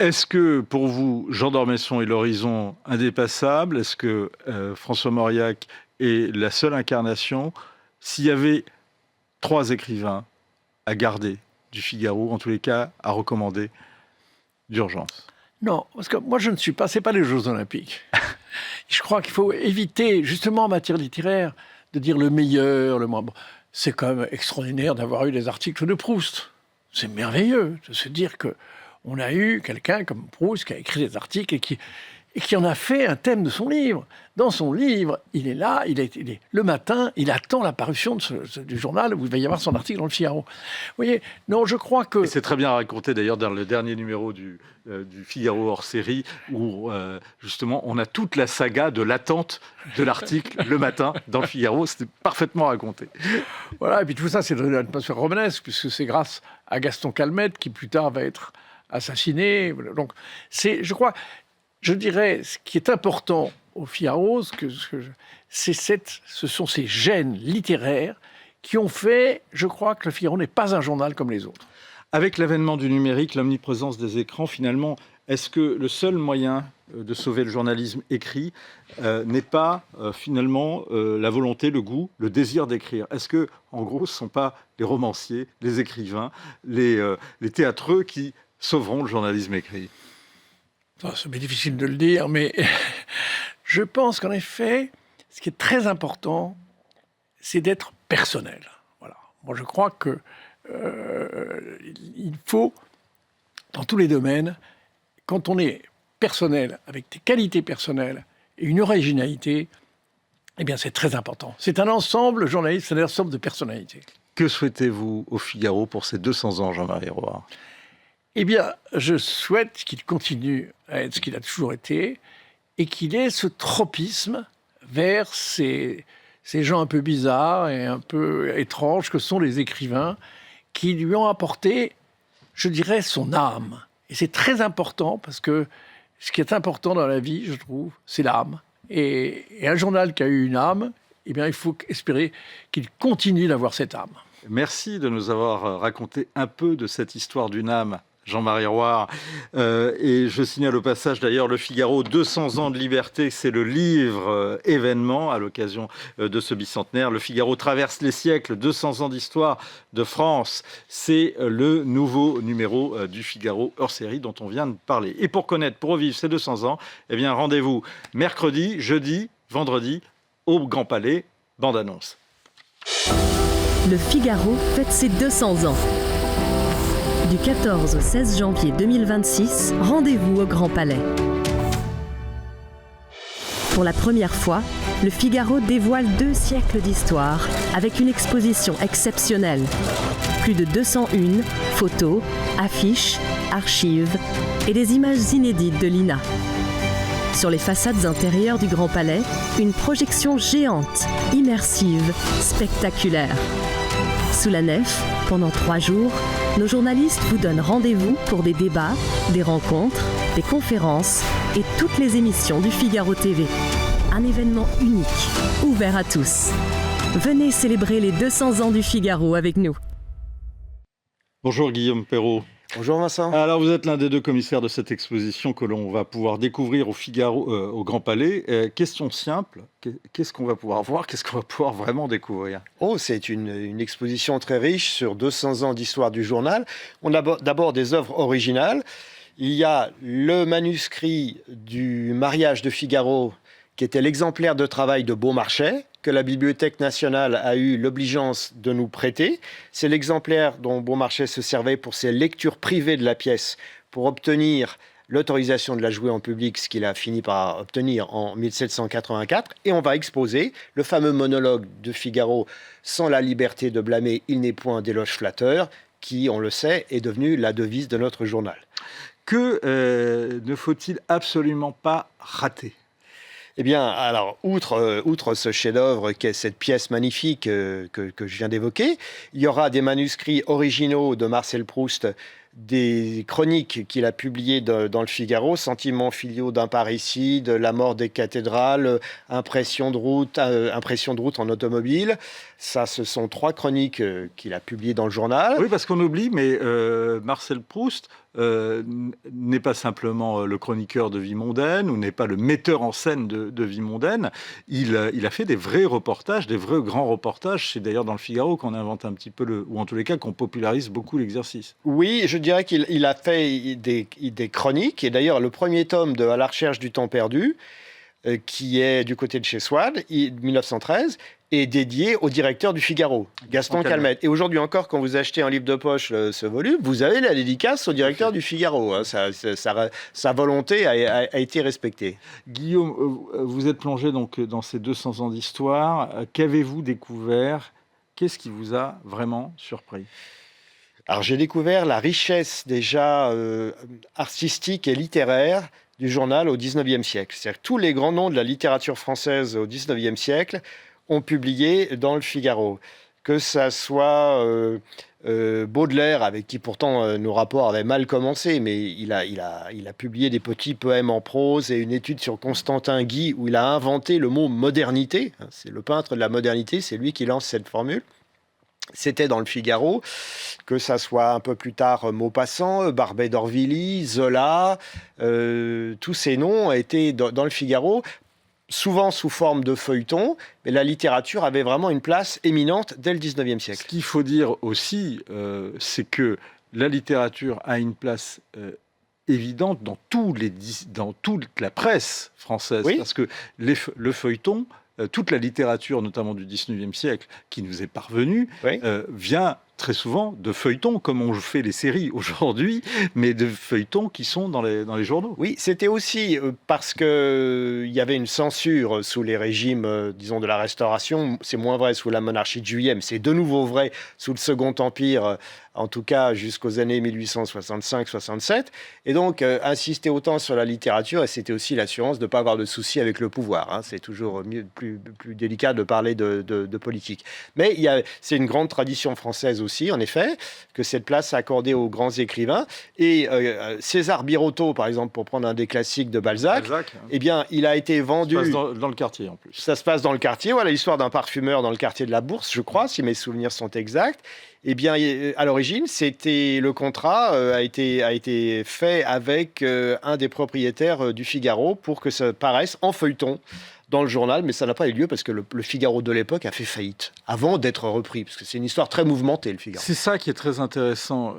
Est-ce que, pour vous, Jean d'Ormesson est l'horizon indépassable? Est-ce que François Mauriac est la seule incarnation? S'il y avait trois écrivains à garder du Figaro, en tous les cas à recommander d'urgence?
Non, parce que moi je ne suis pas, c'est pas les Jeux Olympiques. Je crois qu'il faut éviter, justement en matière littéraire, de dire le meilleur, le moins bon. C'est quand même extraordinaire d'avoir eu des articles de Proust. C'est merveilleux de se dire que on a eu quelqu'un comme Proust qui a écrit des articles et qui en a fait un thème de son livre. Dans son livre, il est là, le matin, il attend la parution du journal où il va y avoir son article dans le Figaro. Vous voyez, non, je crois que...
Et c'est très bien raconté d'ailleurs dans le dernier numéro du Figaro hors série, où justement on a toute la saga de l'attente de l'article le matin dans le Figaro. C'était parfaitement raconté.
Voilà, et puis tout ça, c'est dans l'atmosphère romanesque, puisque c'est grâce à Gaston Calmette qui plus tard va être assassiné. Donc, je crois... Je dirais, ce qui est important au Figaro, ce sont ces gènes littéraires qui ont fait, je crois, que le Figaro n'est pas un journal comme les autres.
Avec l'avènement du numérique, l'omniprésence des écrans, finalement, est-ce que le seul moyen de sauver le journalisme écrit n'est pas finalement la volonté, le goût, le désir d'écrire? Est-ce que, en gros, ce ne sont pas les romanciers, les écrivains, les théâtreux qui sauveront le journalisme écrit?
C'est difficile de le dire, mais je pense qu'en effet, ce qui est très important, c'est d'être personnel. Voilà. Moi, je crois que il faut, dans tous les domaines, quand on est personnel, avec des qualités personnelles et une originalité, eh bien, c'est très important. C'est un ensemble, le journaliste, c'est un ensemble de personnalités.
Que souhaitez-vous au Figaro pour ses 200 ans, Jean-Marie Roy?
Eh bien, je souhaite qu'il continue à être ce qu'il a toujours été et qu'il ait ce tropisme vers ces gens un peu bizarres et un peu étranges que sont les écrivains qui lui ont apporté, je dirais, son âme. Et c'est très important parce que ce qui est important dans la vie, je trouve, c'est l'âme. Et un journal qui a eu une âme, eh bien, il faut espérer qu'il continue d'avoir cette âme.
Merci de nous avoir raconté un peu de cette histoire d'une âme, Jean-Marie Roy. Et je signale au passage d'ailleurs Le Figaro, 200 ans de liberté, c'est le livre événement à l'occasion de ce bicentenaire. Le Figaro traverse les siècles, 200 ans d'histoire de France. C'est le nouveau numéro du Figaro hors série dont on vient de parler. Et pour connaître, pour revivre ces 200 ans, eh bien rendez-vous mercredi, jeudi, vendredi au Grand Palais. Bande annonce.
Le Figaro fête ses 200 ans. Du 14 au 16 janvier 2026, rendez-vous au Grand Palais. Pour la première fois, le Figaro dévoile 2 siècles d'histoire avec une exposition exceptionnelle. Plus de 201 photos, affiches, archives et des images inédites de l'INA. Sur les façades intérieures du Grand Palais, une projection géante, immersive, spectaculaire. Sous la nef, pendant 3 jours, nos journalistes vous donnent rendez-vous pour des débats, des rencontres, des conférences et toutes les émissions du Figaro TV. Un événement unique, ouvert à tous. Venez célébrer les 200 ans du Figaro avec nous.
Bonjour Guillaume Perrault.
Bonjour Vincent.
Alors vous êtes l'un des 2 commissaires de cette exposition que l'on va pouvoir découvrir au Figaro, au Grand Palais. Question simple, qu'est-ce qu'on va pouvoir voir, qu'est-ce qu'on va pouvoir vraiment découvrir?
Oh, c'est une exposition très riche sur 200 ans d'histoire du journal. On a d'abord des œuvres originales. Il y a le manuscrit du mariage de Figaro, qui était l'exemplaire de travail de Beaumarchais, que la Bibliothèque nationale a eu l'obligeance de nous prêter. C'est l'exemplaire dont Beaumarchais se servait pour ses lectures privées de la pièce, pour obtenir l'autorisation de la jouer en public, ce qu'il a fini par obtenir en 1784. Et on va exposer le fameux monologue de Figaro, « Sans la liberté de blâmer, il n'est point d'éloge flatteur », qui, on le sait, est devenu la devise de notre journal.
Que ne faut-il absolument pas rater?
Eh bien, alors, outre ce chef-d'œuvre qu'est cette pièce magnifique que je viens d'évoquer, il y aura des manuscrits originaux de Marcel Proust, des chroniques qu'il a publiées dans le Figaro, Sentiments filiaux d'un parricide, La mort des cathédrales, Impression de route en automobile. Ça, ce sont 3 chroniques qu'il a publiées dans le journal.
Oui, parce qu'on oublie, mais Marcel Proust n'est pas simplement le chroniqueur de vie mondaine ou n'est pas le metteur en scène de vie mondaine. Il a fait des vrais reportages, des vrais grands reportages. C'est d'ailleurs dans le Figaro qu'on invente un petit peu, ou en tous les cas qu'on popularise beaucoup l'exercice.
Oui, je dirais qu'il a fait des chroniques. Et d'ailleurs, le premier tome de À la recherche du temps perdu, qui est du côté de chez Swann, 1913, est dédié au directeur du Figaro, Gaston Calmette. Et aujourd'hui encore, quand vous achetez un livre de poche, ce volume, vous avez la dédicace au directeur du Figaro. Hein. Sa volonté a été respectée.
Guillaume, vous êtes plongé donc dans ces 200 ans d'histoire. Qu'avez-vous découvert? Qu'est-ce qui vous a vraiment surpris?
Alors j'ai découvert la richesse déjà artistique et littéraire du journal au XIXe siècle. C'est-à-dire que tous les grands noms de la littérature française au XIXe siècle ont publié dans le Figaro. Que ça soit Baudelaire, avec qui pourtant nos rapports avaient mal commencé, mais il a publié des petits poèmes en prose et une étude sur Constantin Guy où il a inventé le mot modernité. C'est le peintre de la modernité, c'est lui qui lance cette formule. C'était dans le Figaro, que ça soit un peu plus tard Maupassant, Barbey d'Aurevilly, Zola, tous ces noms étaient dans le Figaro, souvent sous forme de feuilleton, mais la littérature avait vraiment une place éminente dès le 19e siècle.
Ce qu'il faut dire aussi, c'est que la littérature a une place évidente dans toute la presse française,
oui.
Parce que le feuilleton, toute la littérature, notamment du 19e siècle, qui nous est parvenue,
oui.
Vient très souvent de feuilletons, comme on fait les séries aujourd'hui, mais de feuilletons qui sont dans les journaux.
Oui, c'était aussi parce qu'il y avait une censure sous les régimes, disons, de la Restauration. C'est moins vrai sous la monarchie de Juillet, mais c'est de nouveau vrai sous le Second Empire, en tout cas jusqu'aux années 1865-67. Et donc, insister autant sur la littérature, et c'était aussi l'assurance de ne pas avoir de soucis avec le pouvoir. Hein. C'est toujours plus délicat de parler de politique. Mais c'est une grande tradition française aussi, en effet, que cette place accordée aux grands écrivains. Et César Birotteau, par exemple, pour prendre un des classiques de Balzac, eh bien, il a été vendu...
Ça se passe dans le quartier, en plus.
Ça se passe dans le quartier. Voilà l'histoire d'un parfumeur dans le quartier de la Bourse, je crois, si mes souvenirs sont exacts. Eh bien, à l'origine, le contrat a été fait avec un des propriétaires du Figaro pour que ça paraisse en feuilleton dans le journal, mais ça n'a pas eu lieu parce que le Figaro de l'époque a fait faillite avant d'être repris, parce que c'est une histoire très mouvementée, le Figaro.
C'est ça qui est très intéressant,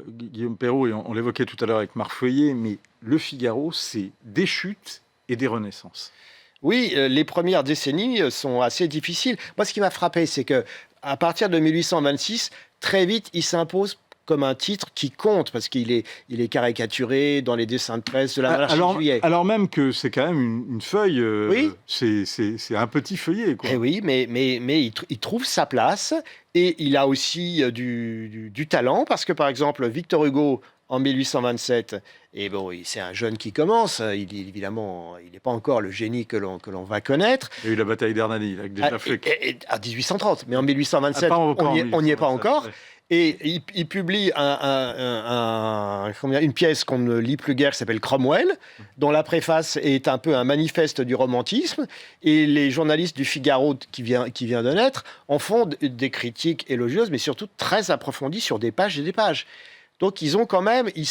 Guillaume Perrault, et on l'évoquait tout à l'heure avec Marc Feuillet, mais le Figaro, c'est des chutes et des renaissances.
Oui, les premières décennies sont assez difficiles. Moi, ce qui m'a frappé, c'est que à partir de 1826, très vite, il s'impose comme un titre qui compte, parce qu'il est caricaturé dans les dessins de presse de la monarchie de Juillet.
Alors même que c'est quand même une feuille,
oui.
C'est un petit feuillet, quoi.
Et oui, mais il trouve sa place, et il a aussi du talent, parce que par exemple, Victor Hugo, en 1827, et bon, c'est un jeune qui commence, évidemment, il n'est pas encore le génie que l'on va connaître.
Il y a eu la bataille d'Hernani, il a déjà fait...
À 1830, mais en 1827, on n'y est pas encore. Ouais. Et il publie une pièce qu'on ne lit plus guère, qui s'appelle Cromwell, dont la préface est un peu un manifeste du romantisme. Et les journalistes du Figaro, qui vient de naître, en font des critiques élogieuses, mais surtout très approfondies sur des pages et des pages. Donc ils ont quand même, ils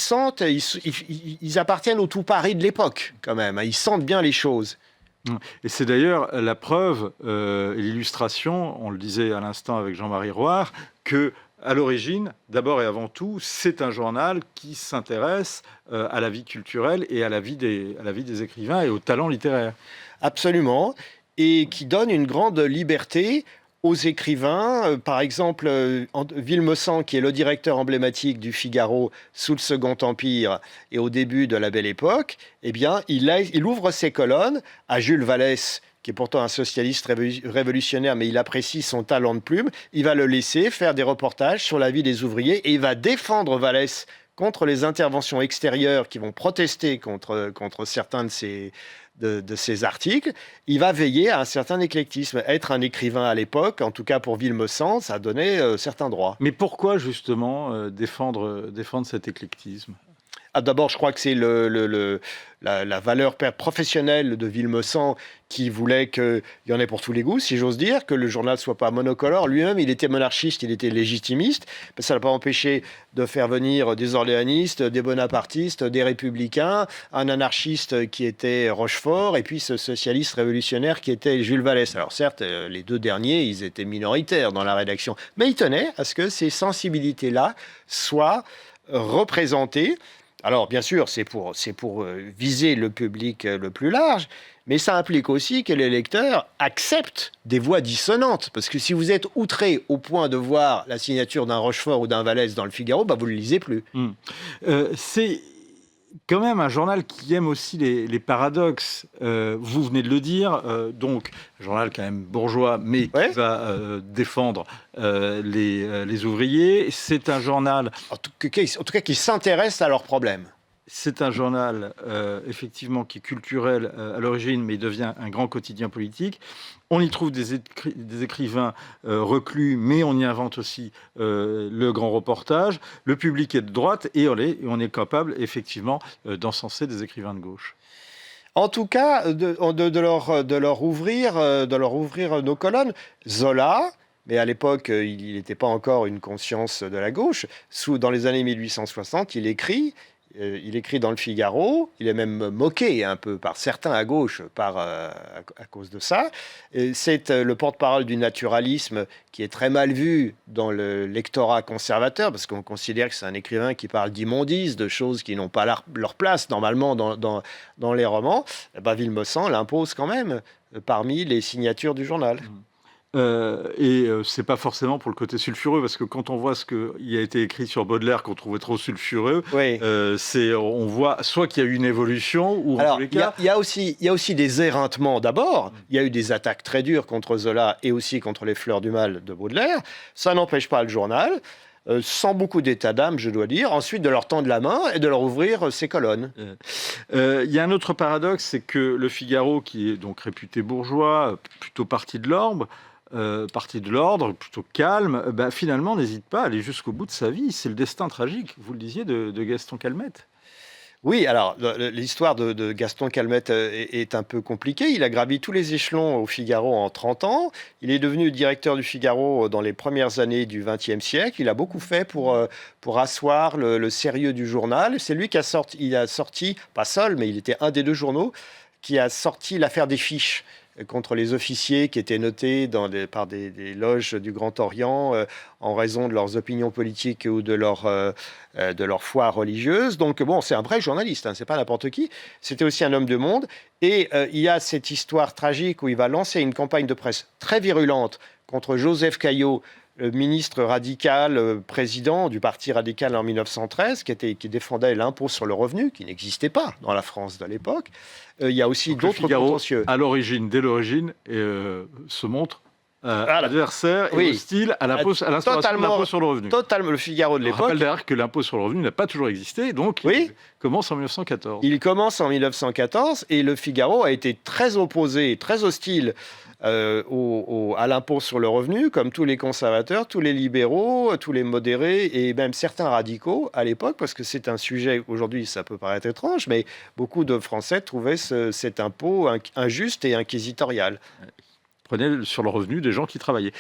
appartiennent au tout Paris de l'époque, quand même. Ils sentent bien les choses.
Et c'est d'ailleurs la preuve et l'illustration, on le disait à l'instant avec Jean-Marie Roire, que à l'origine, d'abord et avant tout, c'est un journal qui s'intéresse à la vie culturelle et à la vie des écrivains et au talent littéraire.
Absolument, et qui donne une grande liberté aux écrivains. Par exemple, Villemessant, qui est le directeur emblématique du Figaro sous le Second Empire et au début de la Belle Époque, eh bien, il ouvre ses colonnes à Jules Vallès, qui est pourtant un socialiste révolutionnaire, mais il apprécie son talent de plume. Il va le laisser faire des reportages sur la vie des ouvriers et il va défendre Vallès contre les interventions extérieures qui vont protester contre certains de ses articles. Il va veiller à un certain éclectisme. Être un écrivain à l'époque, en tout cas pour Villemessant, ça donnait certains droits.
Mais pourquoi justement défendre cet éclectisme ?
D'abord, je crois que c'est la valeur professionnelle de Villemessant qui voulait qu'il y en ait pour tous les goûts, si j'ose dire, que le journal ne soit pas monocolore. Lui-même, il était monarchiste, il était légitimiste, mais ça n'a pas empêché de faire venir des orléanistes, des bonapartistes, des républicains, un anarchiste qui était Rochefort, et puis ce socialiste révolutionnaire qui était Jules Vallès. Alors certes, les deux derniers, ils étaient minoritaires dans la rédaction, mais ils tenaient à ce que ces sensibilités-là soient représentées. Alors, bien sûr, c'est pour viser le public le plus large, mais ça implique aussi que les lecteurs acceptent des voix dissonantes. Parce que si vous êtes outré au point de voir la signature d'un Rochefort ou d'un Vallès dans le Figaro, vous ne le lisez plus.
C'est quand même un journal qui aime aussi les paradoxes. Vous venez de le dire, donc un journal quand même bourgeois, mais qui va défendre les ouvriers. C'est un journal...
En tout cas, qui s'intéresse à leurs problèmes.
C'est un journal, effectivement, qui est culturel à l'origine, mais il devient un grand quotidien politique. On y trouve des écrivains reclus, mais on y invente aussi le grand reportage. Le public est de droite et on est capable, effectivement, d'encenser des écrivains de gauche.
En tout cas, de leur ouvrir nos colonnes. Zola... Mais à l'époque, il n'était pas encore une conscience de la gauche. Dans les années 1860, il écrit dans le Figaro. Il est même moqué un peu par certains à gauche à cause de ça. C'est le porte-parole du naturalisme qui est très mal vu dans le lectorat conservateur, parce qu'on considère que c'est un écrivain qui parle d'immondices, de choses qui n'ont pas leur place normalement dans les romans. Villemessant l'impose quand même parmi les signatures du journal.
C'est pas forcément pour le côté sulfureux, parce que quand on voit ce qui a été écrit sur Baudelaire qu'on trouvait trop sulfureux, on voit soit qu'il y a eu une évolution, ou en tous les cas...
Il y a aussi des éreintements d'abord. Il y a eu des attaques très dures contre Zola et aussi contre les Fleurs du Mal de Baudelaire. Ça n'empêche pas le journal, sans beaucoup d'état d'âme, je dois dire, ensuite de leur tendre la main et de leur ouvrir ses colonnes.
Il y a un autre paradoxe, c'est que le Figaro, qui est donc réputé bourgeois, plutôt parti de l'ordre, plutôt calme, finalement n'hésite pas à aller jusqu'au bout de sa vie. C'est le destin tragique, vous le disiez, de Gaston Calmette.
Oui, alors l'histoire de Gaston Calmette est un peu compliquée. Il a gravi tous les échelons au Figaro en 30 ans. Il est devenu directeur du Figaro dans les premières années du XXe siècle. Il a beaucoup fait pour asseoir le sérieux du journal. C'est lui qui a sorti, pas seul, mais il était un des deux journaux, qui a sorti l'affaire des fiches contre les officiers qui étaient notés par des loges du Grand Orient en raison de leurs opinions politiques ou de leur foi religieuse. Donc bon, c'est un vrai journaliste, c'est pas n'importe qui. C'était aussi un homme de monde. Et il y a cette histoire tragique où il va lancer une campagne de presse très virulente contre Joseph Caillaux, le ministre radical, président du Parti radical en 1913, qui défendait l'impôt sur le revenu, qui n'existait pas dans la France de l'époque. Il y a aussi d'autres contentieux.
Dès l'origine, se montre adversaire et hostile à l'instauration de l'impôt sur le revenu.
Totalement, le Figaro de l'époque.
Je rappelle d'ailleurs que l'impôt sur le revenu n'a pas toujours existé, donc il commence en 1914.
Il commence en 1914 et le Figaro a été très opposé, très hostile à l'impôt sur le revenu, comme tous les conservateurs, tous les libéraux, tous les modérés et même certains radicaux à l'époque, parce que c'est un sujet, aujourd'hui ça peut paraître étrange, mais beaucoup de Français trouvaient cet impôt injuste et inquisitorial.
Prenait sur le revenu des gens qui travaillaient.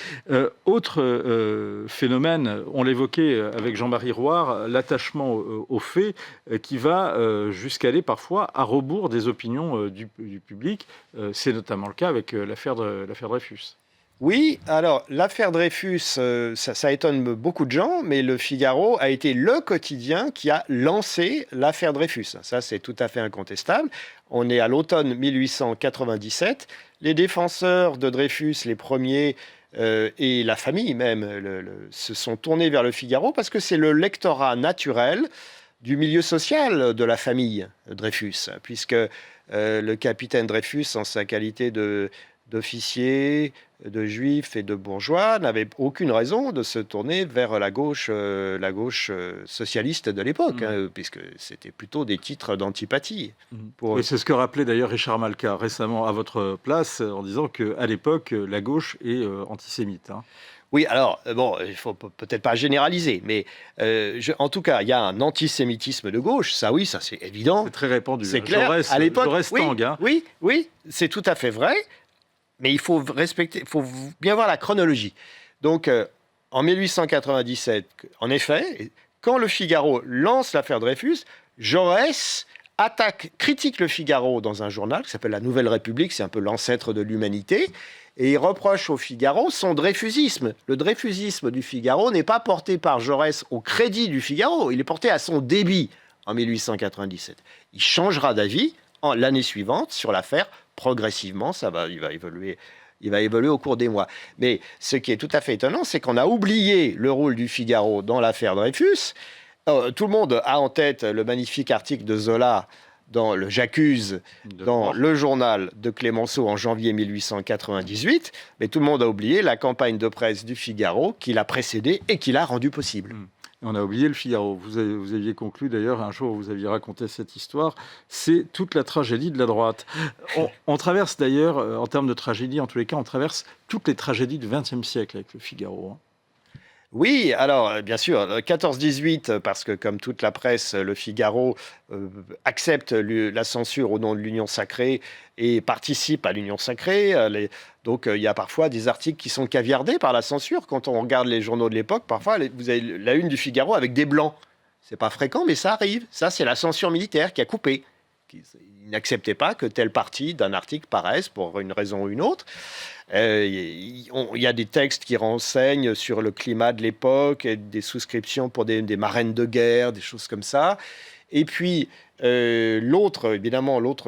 Autre phénomène, on l'évoquait avec Jean-Marie Roire, l'attachement aux faits qui va jusqu'à aller parfois à rebours des opinions du public. C'est notamment le cas avec l'affaire Dreyfus.
Oui, alors l'affaire Dreyfus, ça étonne beaucoup de gens, mais le Figaro a été le quotidien qui a lancé l'affaire Dreyfus. Ça, c'est tout à fait incontestable. On est à l'automne 1897. Les défenseurs de Dreyfus, les premiers, et la famille même, se sont tournés vers le Figaro parce que c'est le lectorat naturel du milieu social de la famille Dreyfus, puisque le capitaine Dreyfus, en sa qualité de d'officiers, de juifs et de bourgeois n'avaient aucune raison de se tourner vers la gauche socialiste de l'époque, puisque c'était plutôt des titres d'antipathie. Pour eux.
Et c'est ce que rappelait d'ailleurs Richard Malka récemment à votre place, en disant qu'à l'époque, la gauche est antisémite.
Oui, alors, bon, il faut peut-être pas généraliser, mais en tout cas, il y a un antisémitisme de gauche, ça oui, ça c'est évident.
C'est très répandu.
C'est clair. À l'époque, oui, c'est tout à fait vrai, mais il faut bien voir la chronologie. Donc, en 1897, en effet, quand le Figaro lance l'affaire Dreyfus, Jaurès critique le Figaro dans un journal qui s'appelle La Nouvelle République, c'est un peu l'ancêtre de l'Humanité, et il reproche au Figaro son dreyfusisme. Le dreyfusisme du Figaro n'est pas porté par Jaurès au crédit du Figaro, il est porté à son débit en 1897. Il changera d'avis l'année suivante sur l'affaire, progressivement, il va évoluer au cours des mois. Mais ce qui est tout à fait étonnant, c'est qu'on a oublié le rôle du Figaro dans l'affaire Dreyfus. Tout le monde a en tête le magnifique article de Zola dans le J'accuse, dans le journal de Clémenceau en janvier 1898, mais tout le monde a oublié la campagne de presse du Figaro qui l'a précédé et qui l'a rendu possible.
On a oublié le Figaro. Vous aviez conclu d'ailleurs, un jour vous aviez raconté cette histoire, c'est toute la tragédie de la droite. On traverse d'ailleurs, en termes de tragédie, en tous les cas, on traverse toutes les tragédies du XXe siècle avec le Figaro.
Oui, alors bien sûr, 14-18, parce que comme toute la presse, le Figaro accepte la censure au nom de l'Union sacrée et participe à l'Union sacrée. Donc il y a parfois des articles qui sont caviardés par la censure. Quand on regarde les journaux de l'époque, parfois vous avez la une du Figaro avec des blancs. C'est pas fréquent, mais ça arrive. Ça, c'est la censure militaire qui a coupé. Ils n'acceptaient pas que telle partie d'un article paraisse pour une raison ou une autre. Il y a des textes qui renseignent sur le climat de l'époque, et des souscriptions pour des marraines de guerre, des choses comme ça. Et puis, l'autre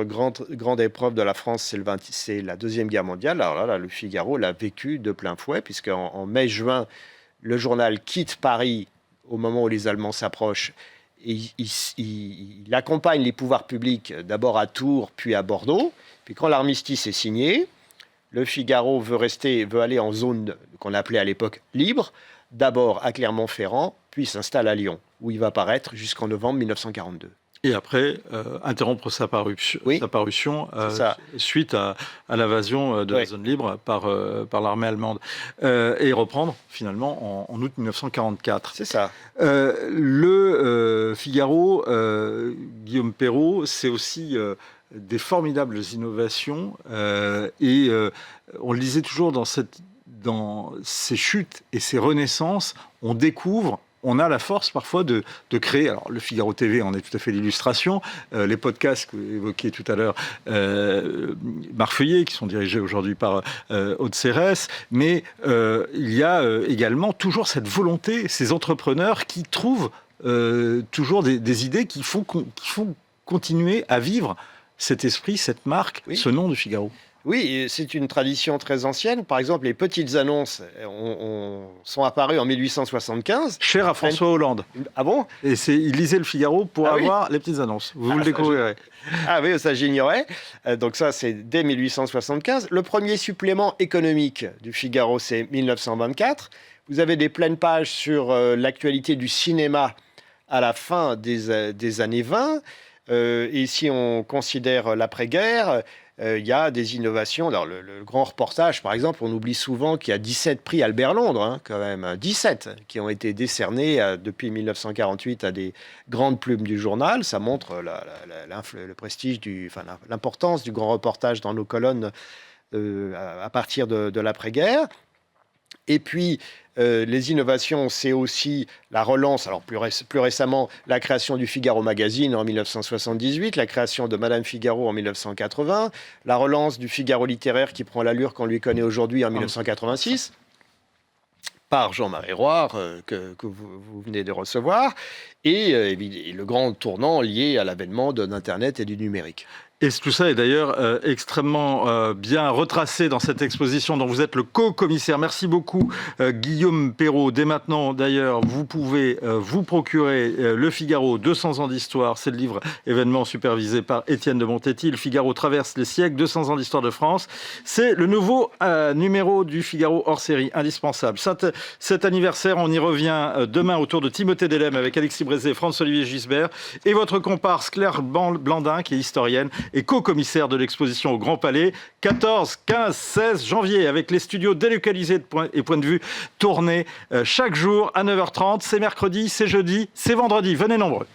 grande épreuve de la France, c'est la Deuxième Guerre mondiale. Alors là, le Figaro l'a vécu de plein fouet, puisqu'en mai-juin, le journal quitte Paris au moment où les Allemands s'approchent. Et il accompagne les pouvoirs publics d'abord à Tours, puis à Bordeaux. Puis quand l'armistice est signé, le Figaro veut aller en zone qu'on appelait à l'époque libre, d'abord à Clermont-Ferrand, puis s'installe à Lyon, où il va paraître jusqu'en novembre 1942.
Et après, interrompre sa parution suite à l'invasion de la zone libre par l'armée allemande. Et reprendre, finalement, en août 1944.
C'est ça.
Le Figaro, Guillaume Perrault, c'est aussi des formidables innovations. Et on le disait toujours dans ces chutes et ces renaissances, on a la force parfois de créer. Alors, le Figaro TV en est tout à fait l'illustration. Les podcasts que vous évoquiez tout à l'heure, Marfeuillet, qui sont dirigés aujourd'hui par Aude Cérès. Mais il y a également toujours cette volonté, ces entrepreneurs qui trouvent toujours des idées qui font continuer à vivre cet esprit, cette marque, ce nom du Figaro.
Oui, c'est une tradition très ancienne. Par exemple, les petites annonces sont apparues en 1875.
Cher à François Hollande.
Ah bon ?
Et il lisait le Figaro pour avoir les petites annonces. Vous le découvrirez.
Ah oui, ça j'ignorais. Donc ça, c'est dès 1875. Le premier supplément économique du Figaro, c'est 1924. Vous avez des pleines pages sur l'actualité du cinéma à la fin des années 20. Et si on considère l'après-guerre, il y a des innovations. Alors, le grand reportage, par exemple, on oublie souvent qu'il y a 17 prix Albert Londres, quand même, 17, qui ont été décernés depuis 1948 à des grandes plumes du journal. Ça montre le prestige, l'importance du grand reportage dans nos colonnes à partir de l'après-guerre. Et puis, les innovations, c'est aussi la relance, alors plus récemment, la création du Figaro Magazine en 1978, la création de Madame Figaro en 1980, la relance du Figaro littéraire qui prend l'allure qu'on lui connaît aujourd'hui en 1986, par Jean-Marie Roire, que vous venez de recevoir, et le grand tournant lié à l'avènement d'Internet et du numérique.
Et tout ça est d'ailleurs extrêmement bien retracé dans cette exposition dont vous êtes le co-commissaire. Merci beaucoup Guillaume Perrault. Dès maintenant d'ailleurs, vous pouvez vous procurer Le Figaro, 200 ans d'histoire. C'est le livre événement supervisé par Étienne de Montetti. Le Figaro traverse les siècles, 200 ans d'histoire de France. C'est le nouveau numéro du Figaro hors série, indispensable. Cet anniversaire, on y revient demain autour de Timothée Delem avec Alexis Brézé, François-Olivier Gisbert et votre comparse Claire Blandin, qui est historienne et co-commissaire de l'exposition au Grand Palais, 14, 15, 16 janvier, avec les studios délocalisés et Point de Vue tournés chaque jour à 9h30. C'est mercredi, c'est jeudi, c'est vendredi. Venez nombreux.